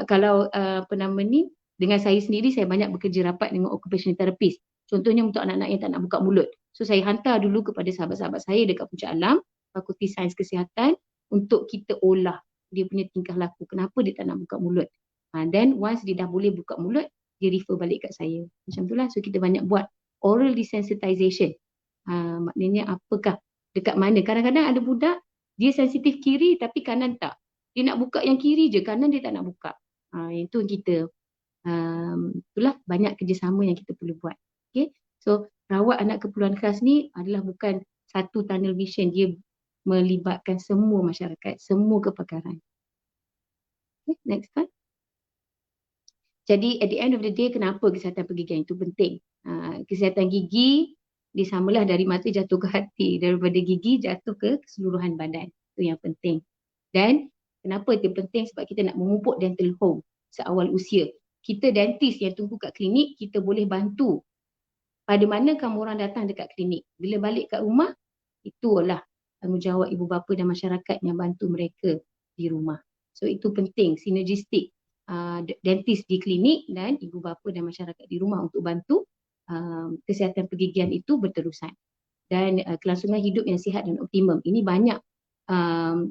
kalau apa nama ni, dengan saya sendiri saya banyak bekerja rapat dengan occupational therapist. Contohnya untuk anak-anak yang tak nak buka mulut. So saya hantar dulu kepada sahabat-sahabat saya dekat Puncak Alam, Fakulti Sains Kesihatan, untuk kita olah dia punya tingkah laku. Kenapa dia tak nak buka mulut? Then once dia dah boleh buka mulut, dia refer balik kat saya. Macam tu lah. So kita banyak buat oral desensitization. Maknanya apakah, dekat mana. Kadang-kadang ada budak, dia sensitif kiri tapi kanan tak. Dia nak buka yang kiri je, kanan dia tak nak buka. Itu kita, itulah banyak kerjasama yang kita perlu buat. Okay? So rawat anak keperluan khas ni adalah bukan satu tunnel vision, dia melibatkan semua masyarakat, semua kepakaran. Okay, next slide. Jadi at the end of the day, kenapa kesihatan pergigian itu penting? Kesihatan gigi disamalah dari mata jatuh ke hati, daripada gigi jatuh ke keseluruhan badan. Itu yang penting. Dan kenapa itu penting? Sebab kita nak memupuk dental home seawal usia. Kita dentist yang tunggu kat klinik, kita boleh bantu. Pada mana kamu orang datang dekat klinik. Bila balik kat rumah, itulah tanggungjawab ibu bapa dan masyarakat yang bantu mereka di rumah. So itu penting, sinergistik. Dentist di klinik dan ibu bapa dan masyarakat di rumah untuk bantu kesihatan pergigian itu berterusan. Dan kelangsungan hidup yang sihat dan optimum. Ini banyak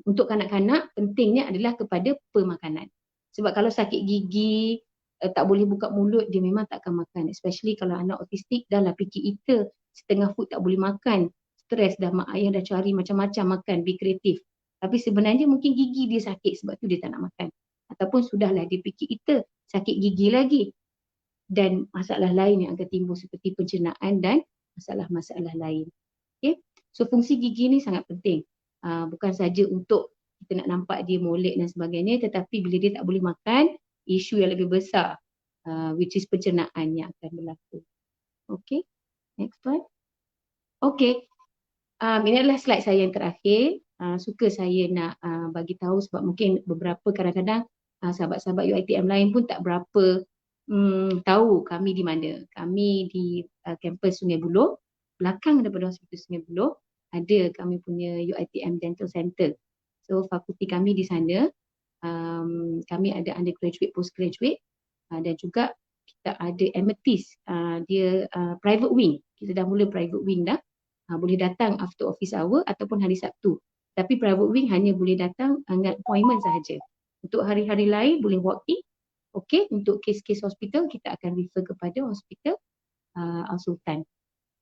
untuk kanak-kanak, pentingnya adalah kepada pemakanan. Sebab kalau sakit gigi, tak boleh buka mulut, dia memang tak akan makan. Especially kalau anak autistik, dah lah picky eater, setengah food tak boleh makan, stres dah, mak ayah dah cari macam-macam makan, be kreatif. Tapi sebenarnya mungkin gigi dia sakit, sebab tu dia tak nak makan. Ataupun sudahlah dia picky eater, sakit gigi lagi. Dan masalah lain yang akan timbul seperti pencernaan dan masalah-masalah lain. Okay? So fungsi gigi ni sangat penting. Bukan saja untuk kita nak nampak dia molek dan sebagainya, tetapi bila dia tak boleh makan, isu yang lebih besar, which is pencernaan yang akan berlaku. Okay, next slide. Okay, ini adalah slide saya yang terakhir. Suka saya nak bagi tahu sebab mungkin beberapa kadang-kadang sahabat-sahabat UiTM lain pun tak berapa tahu kami di mana. Kami di kampus Sungai Buloh, belakang daripada Hospital Sungai Buloh, ada kami punya UiTM Dental Center. So fakulti kami di sana, kami ada undergraduate, postgraduate, dan juga kita ada amethyst, dia private wing. Kita dah mula private wing dah. Boleh datang after office hour ataupun hari Sabtu. Tapi private wing hanya boleh datang dengan appointment sahaja. Untuk hari-hari lain boleh walk in. Okey, untuk kes-kes hospital kita akan refer kepada hospital Al-Sultan.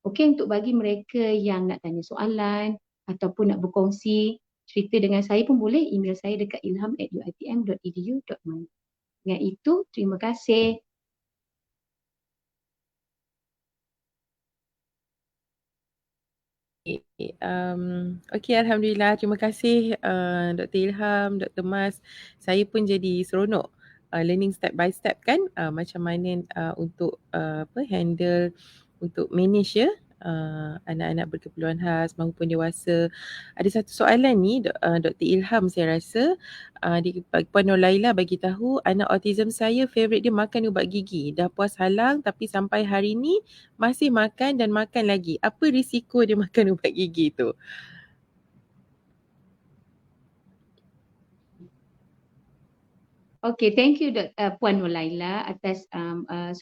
Okey, untuk bagi mereka yang nak tanya soalan ataupun nak berkongsi cerita dengan saya pun boleh, email saya dekat ilham@uitm.edu.my. Dengan itu, terima kasih. Okey, Alhamdulillah. Terima kasih Dr. Ilham, Dr. Mas. Saya pun jadi seronok learning step by step kan, macam mana untuk handle, untuk manage ya anak-anak berkeperluan khas maupun dewasa. Ada satu soalan ni Dr. Ilham, saya rasa Puan Nur Laila bagi tahu, anak autism saya favourite dia makan ubat gigi. Dah puas halang tapi sampai hari ni masih makan dan makan lagi. Apa risiko dia makan ubat gigi tu? Okay, thank you Puan Nur Laila atas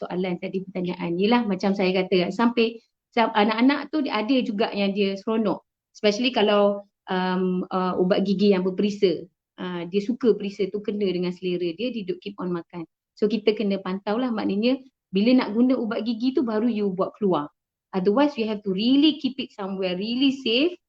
soalan tadi, pertanyaan. Yelah macam saya kata, sampai anak-anak tu ada juga yang dia seronok. Especially kalau ubat gigi yang berperisa. Dia suka perisa tu, kena dengan selera dia, dia duduk keep on makan. So kita kena pantau lah, maknanya bila nak guna ubat gigi tu baru you buat keluar. Otherwise you have to really keep it somewhere really safe.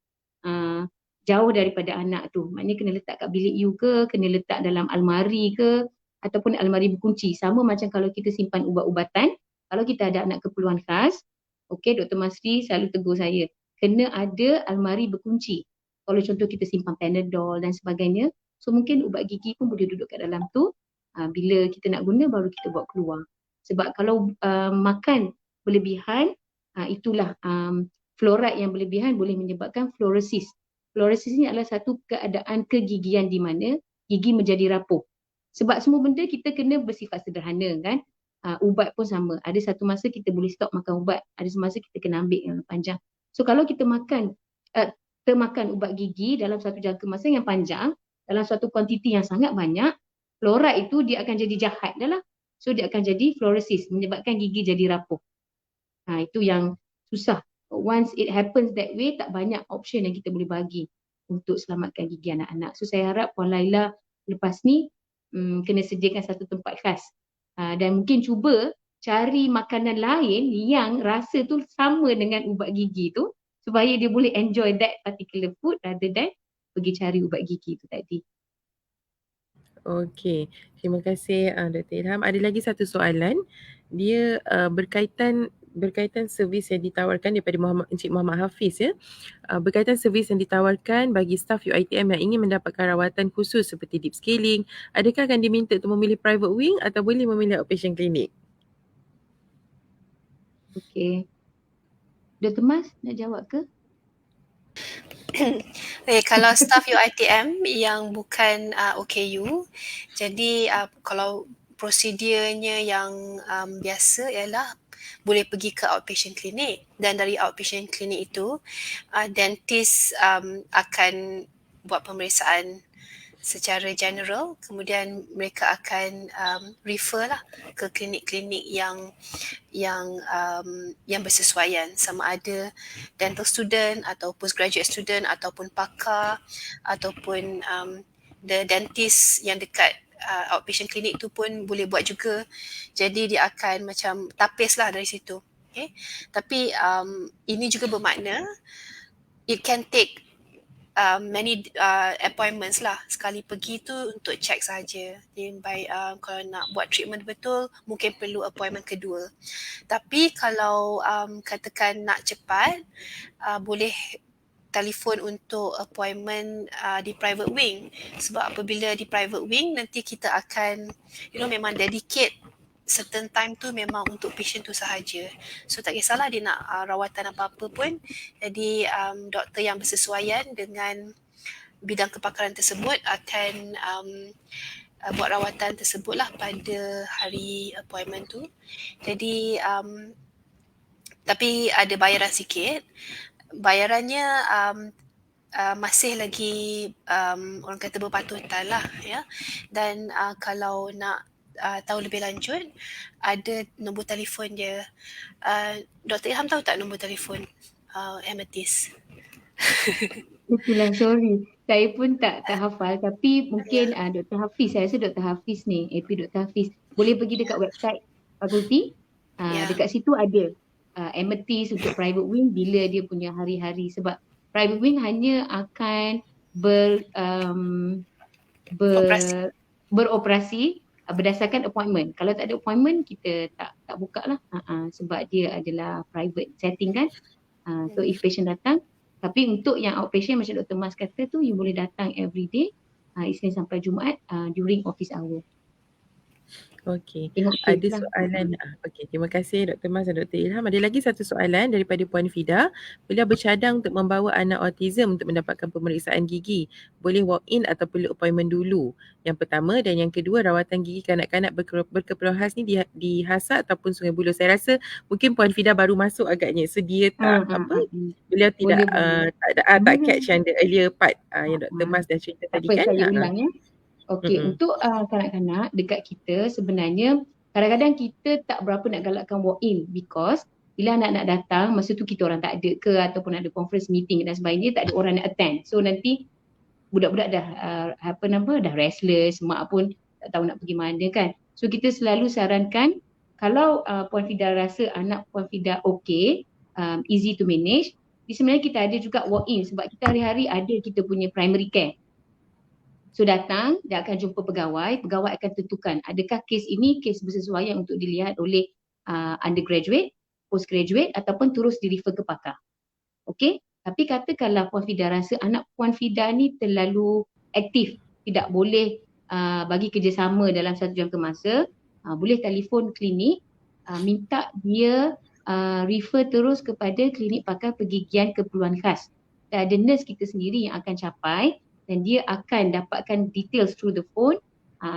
Jauh daripada anak tu. Maknanya kena letak kat bilik you ke, kena letak dalam almari ke, ataupun almari berkunci. Sama macam kalau kita simpan ubat-ubatan, kalau kita ada anak keperluan khas, okey, Dr. Masri selalu tegur saya, kena ada almari berkunci. Kalau contoh kita simpan Panadol dan sebagainya, so mungkin ubat gigi pun boleh duduk kat dalam tu. Bila kita nak guna baru kita bawa keluar. Sebab kalau makan berlebihan, itulah fluoride yang berlebihan boleh menyebabkan fluorosis. Fluorosis ni adalah satu keadaan kegigian di mana gigi menjadi rapuh. Sebab semua benda kita kena bersifat sederhana kan. Ubat pun sama. Ada satu masa kita boleh stop makan ubat. Ada semasa kita kena ambil yang panjang. So kalau kita makan termakan ubat gigi dalam satu jangka masa yang panjang, dalam satu kuantiti yang sangat banyak, fluoride itu dia akan jadi jahat dah lah. So dia akan jadi fluorosis, menyebabkan gigi jadi rapuh. Itu yang susah. Once it happens that way, tak banyak option yang kita boleh bagi untuk selamatkan gigi anak-anak. So saya harap Puan Laila lepas ni kena sediakan satu tempat khas. Dan mungkin cuba cari makanan lain yang rasa tu sama dengan ubat gigi tu, supaya dia boleh enjoy that particular food rather than pergi cari ubat gigi tu tadi. Okey, terima kasih Dr. Ilham. Ada lagi satu soalan. Dia berkaitan servis yang ditawarkan daripada Encik Muhammad Hafiz ya. Berkaitan servis yang ditawarkan bagi staf UiTM yang ingin mendapatkan rawatan khusus seperti deep scaling, adakah akan diminta untuk memilih private wing atau boleh memilih outpatient clinic? Okey. Dr. Mas nak jawab ke? Kalau staff UiTM yang bukan OKU, jadi kalau prosedurnya yang biasa ialah boleh pergi ke outpatient clinic, dan dari outpatient clinic itu dentist akan buat pemeriksaan secara general, kemudian mereka akan refer lah ke klinik-klinik yang bersesuaian, sama ada dental student atau postgraduate student ataupun pakar ataupun the dentist yang dekat outpatient clinic tu pun boleh buat juga. Jadi dia akan macam tapis lah dari situ. Okay? Tapi ini juga bermakna it can take many appointments lah. Sekali pergi tu untuk check saja. Kalau nak buat treatment betul, mungkin perlu appointment kedua. Tapi kalau katakan nak cepat, boleh telefon untuk appointment di private wing. Sebab apabila di private wing, nanti kita akan memang dedicate certain time tu memang untuk patient tu sahaja. So tak kisahlah dia nak rawatan apa-apa pun. Jadi doktor yang bersesuaian dengan bidang kepakaran tersebut akan buat rawatan tersebutlah pada hari appointment tu. Jadi tapi ada bayaran sikit. Bayarannya masih lagi orang kata berpatutan lah ya. Dan kalau nak tahu lebih lanjut, ada nombor telefon dia. Dr. Ilham tahu tak nombor telefon Amethyst? Itulah, sorry. Saya pun tak hafal, tapi mungkin Dr. Hafiz, saya rasa Dr. Hafiz ni, AP Dr. Hafiz, boleh pergi dekat website fakulti. Dekat situ ada Amethyst untuk private wing bila dia punya hari-hari, sebab private wing hanya akan beroperasi berdasarkan appointment. Kalau tak ada appointment, kita tak buka lah. Sebab dia adalah private setting kan. So if patient datang, tapi untuk yang outpatient macam Dr. Mas kata tu, you boleh datang every day, Isnin sampai Jumaat during office hour. Okey, ada soalan. Okey, terima kasih Dr. Mas dan Dr. Ilham. Ada lagi satu soalan daripada Puan Fida. Beliau bercadang untuk membawa anak autism untuk mendapatkan pemeriksaan gigi. Boleh walk-in atau perlu appointment dulu? Yang pertama, dan yang kedua, rawatan gigi kanak-kanak berkeperluan khas ni di Hasa ataupun Sungai Buloh. Saya rasa mungkin Puan Fida baru masuk agaknya. So dia tak beliau tidak tak catch yang the earlier part yang Dr. Mas dah cerita tadi kan. Saya ulang ya. Okey, untuk kanak-kanak dekat kita sebenarnya kadang-kadang kita tak berapa nak galakkan walk-in, because bila anak-anak datang, masa tu kita orang tak ada ke ataupun ada conference meeting dan sebagainya, tak ada orang nak attend. So nanti budak-budak dah dah restless, mak pun tak tahu nak pergi mana kan. So kita selalu sarankan, kalau Puan Fida rasa anak Puan Fida okey, easy to manage, sebenarnya kita ada juga walk-in sebab kita hari-hari ada kita punya primary care. So datang, dia akan jumpa pegawai akan tentukan adakah kes ini kes bersesuaian untuk dilihat oleh undergraduate, postgraduate ataupun terus di-refer ke pakar. Okey, tapi katakanlah Puan Fida rasa anak Puan Fida ni terlalu aktif, tidak boleh bagi kerjasama dalam satu jangka masa, boleh telefon klinik, minta dia refer terus kepada klinik pakar pergigian keperluan khas. Dan ada nurse kita sendiri yang akan capai dan dia akan dapatkan details through the phone.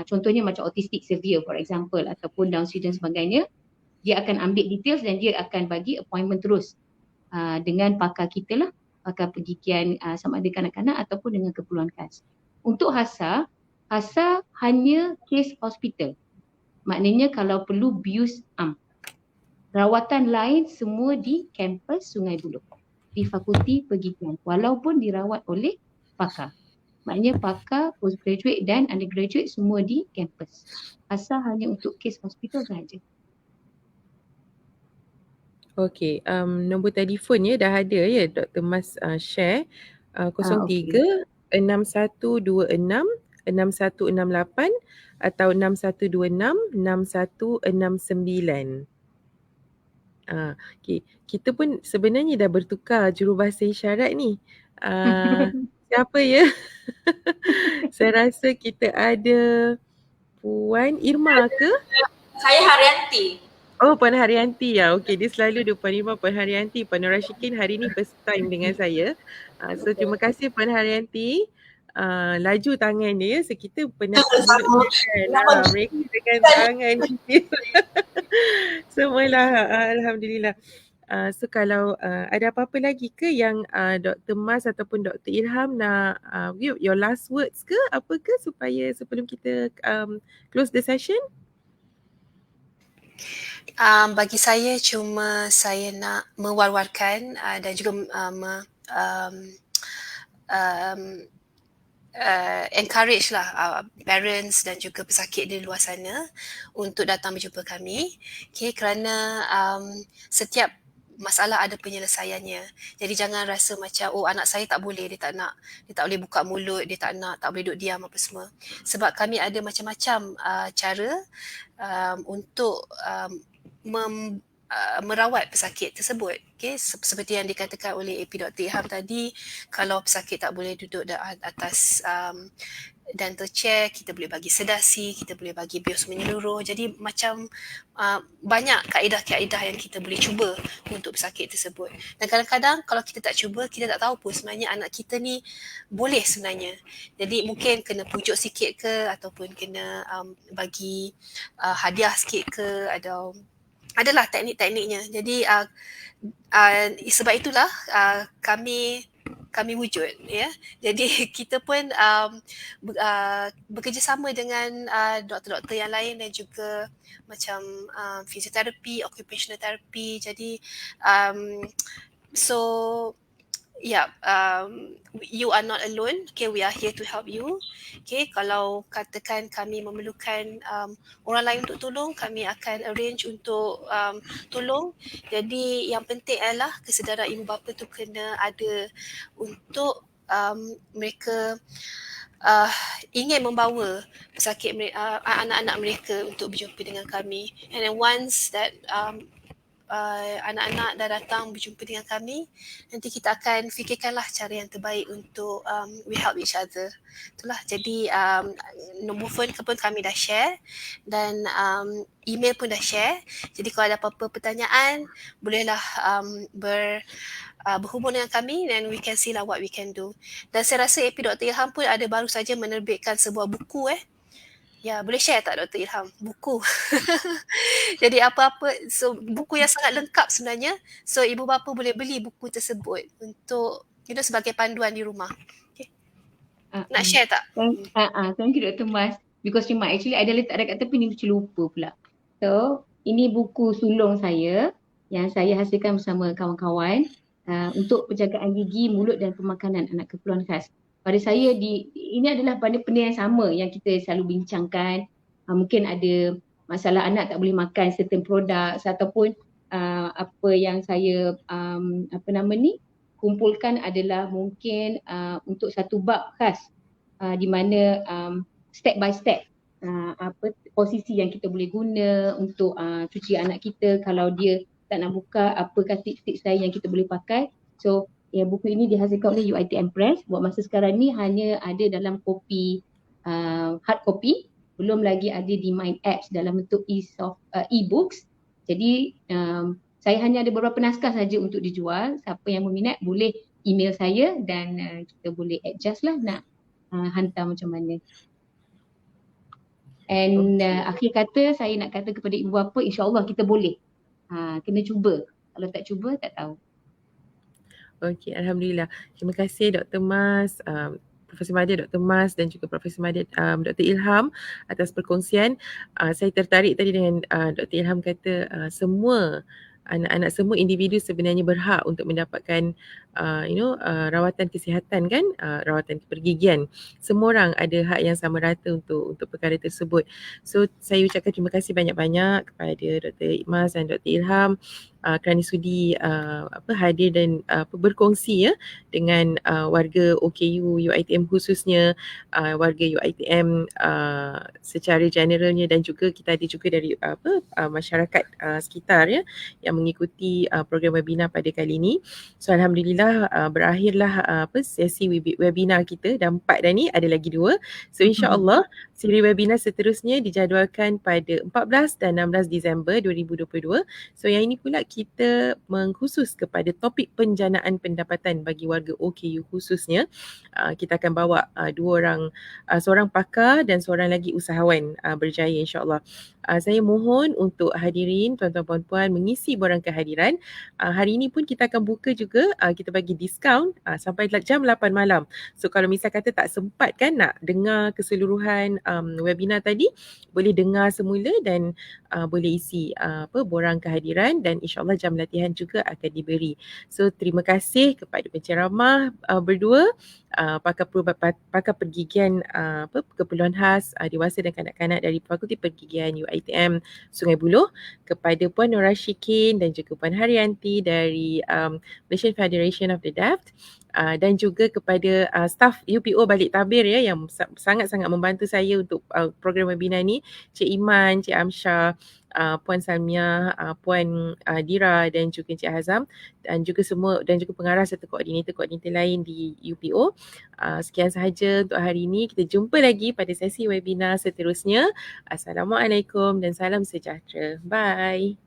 Contohnya macam autistic severe for example, ataupun Down syndrome sebagainya. Dia akan ambil details dan dia akan bagi appointment terus dengan pakar kita lah. pakar pergigian sama ada kanak-kanak ataupun dengan keperluan khas. Untuk HASA hanya kes hospital. Maknanya kalau perlu bius am. Rawatan lain semua di kampus Sungai Buloh, di Fakulti Pergigian, walaupun dirawat oleh pakar. Maknanya pakar, postgraduate dan undergraduate semua di kampus. Asal hanya untuk kes hospital sahaja. Okey, nombor telefon ya dah ada ya Dr. Mas share 03 6126 6168 atau 6126 6169. Okay. Kita pun sebenarnya dah bertukar jurubahasa isyarat ni. Siapa ya? Saya rasa kita ada Puan Irma ke? Saya Haryanti. Oh, Puan Haryanti ya. Okey, dia selalu ada Puan Irma, Puan Haryanti. Puan Rashikin hari ni first time dengan saya. So terima kasih Puan Haryanti. Laju tangan dia. So kita penat mulut mereka dengan tangan. Semualah alhamdulillah. So kalau ada apa-apa lagi ke yang Dr. Mas ataupun Dr. Ilham nak your last words ke apa ke supaya sebelum kita close the session? Bagi saya cuma saya nak mewar-warkan dan juga encourage lah parents dan juga pesakit di luar sana untuk datang berjumpa kami. Okay, kerana setiap masalah ada penyelesaiannya. Jadi jangan rasa macam anak saya tak boleh, dia tak boleh buka mulut, dia tak boleh duduk diam apa semua. Sebab kami ada macam-macam cara untuk merawat pesakit tersebut. Okay? Seperti yang dikatakan oleh AP Dr. Ilham tadi, kalau pesakit tak boleh duduk atas dental chair, kita boleh bagi sedasi, kita boleh bagi bios menyeluruh. Jadi macam banyak kaedah-kaedah yang kita boleh cuba untuk pesakit tersebut. Dan kadang-kadang kalau kita tak cuba, kita tak tahu pun sebenarnya anak kita ni boleh sebenarnya. Jadi mungkin kena pujuk sikit ke ataupun kena bagi hadiah sikit ke, adalah teknik-tekniknya. Jadi sebab itulah kami wujud, ya. Jadi kita pun bekerjasama dengan doktor-doktor yang lain dan juga macam fisioterapi, occupational therapy. Jadi you are not alone. Okay, we are here to help you. Okay, kalau katakan kami memerlukan orang lain untuk tolong, kami akan arrange untuk tolong. Jadi yang penting adalah kesedaran ibu bapa tu kena ada untuk mereka ingin membawa pesakit anak-anak mereka untuk berjumpa dengan kami. And then once that anak-anak dah datang berjumpa dengan kami, nanti kita akan fikirkanlah cara yang terbaik untuk we help each other. Itulah, jadi nombor phone pun kami dah share dan email pun dah share. Jadi kalau ada apa-apa pertanyaan, bolehlah berhubung dengan kami dan we can see lah what we can do. Dan saya rasa AP Dr. Ilham pun ada baru saja menerbitkan sebuah buku Ya, boleh share tak Dr. Ilham? Buku. Jadi apa-apa, so buku yang sangat lengkap sebenarnya. So ibu bapa boleh beli buku tersebut untuk sebagai panduan di rumah. Okay. Nak share tak? Thank you Dr. Mas. Because cuma actually ada letak dekat tepi ni macam lupa pula. So ini buku sulung saya yang saya hasilkan bersama kawan-kawan untuk penjagaan gigi, mulut dan pemakanan anak keperluan khas. Pada saya ini adalah benda yang sama yang kita selalu bincangkan. Mungkin ada masalah anak tak boleh makan certain produk ataupun apa yang saya kumpulkan adalah mungkin untuk satu bab khas di mana step by step posisi yang kita boleh guna untuk cuci anak kita kalau dia tak nak buka, apakah tips-tips lain yang kita boleh pakai. So buku ini dihasilkan oleh UiTM Press. Buat masa sekarang ni hanya ada dalam kopi hard copy, belum lagi ada di Mind Apps dalam bentuk e-books. Jadi saya hanya ada beberapa naskah saja untuk dijual. Siapa yang berminat boleh email saya dan kita boleh adjust lah nak hantar macam mana. And akhir kata saya nak kata kepada ibu bapa, insya-Allah kita boleh. Kena cuba. Kalau tak cuba tak tahu. Okey, Alhamdulillah. Terima kasih Dr. Mas, Profesor Madya, Dr. Mas dan juga Profesor Madya, Dr. Ilham atas perkongsian. Saya tertarik tadi dengan Dr. Ilham kata semua anak-anak, semua individu sebenarnya berhak untuk mendapatkan rawatan kesihatan kan, rawatan pergigian. Semua orang ada hak yang sama rata untuk perkara tersebut. So saya ucapkan terima kasih banyak-banyak kepada Dr. Ikhmas dan Dr. Ilham kerana sudi hadir dan berkongsi ya dengan warga OKU UiTM khususnya, warga UiTM secara generalnya, dan juga kita ada juga dari masyarakat sekitar ya yang mengikuti program webinar pada kali ini. So alhamdulillah berakhirlah sesi webinar kita, dah 4 dah ni, ada lagi 2. So insya-Allah siri webinar seterusnya dijadualkan pada 14 dan 16 Disember 2022. So yang ini pula kita mengkhusus kepada topik penjanaan pendapatan bagi warga OKU khususnya. Kita akan bawa 2 orang, seorang pakar dan seorang lagi usahawan berjaya insya-Allah. Saya mohon untuk hadirin tuan-tuan puan-puan mengisi borang kehadiran. Hari ini pun kita akan buka juga, kita bagi diskaun sampai jam 8 malam. So kalau misal kata tak sempat kan nak dengar keseluruhan webinar tadi, boleh dengar semula dan boleh isi borang kehadiran, dan insyaAllah jam latihan juga akan diberi. So terima kasih kepada penceramah berdua, pakar pergigian keperluan khas dewasa dan kanak-kanak dari Fakulti Pergigian UiTM Sungai Buloh, kepada Puan Nora Shikin dan juga Puan Haryanti dari Malaysian Federation of the Deaf, dan juga kepada staf UPO Balik Tabir ya yang sangat-sangat membantu saya untuk program webinar ni, Cik Iman, Cik Amsyah, Puan Salmiah, Puan Dira dan juga Encik Hazam, dan juga semua, dan juga pengarah serta koordinator-koordinator lain di UPO. Sekian sahaja untuk hari ini. Kita jumpa lagi pada sesi webinar seterusnya. Assalamualaikum dan salam sejahtera. Bye.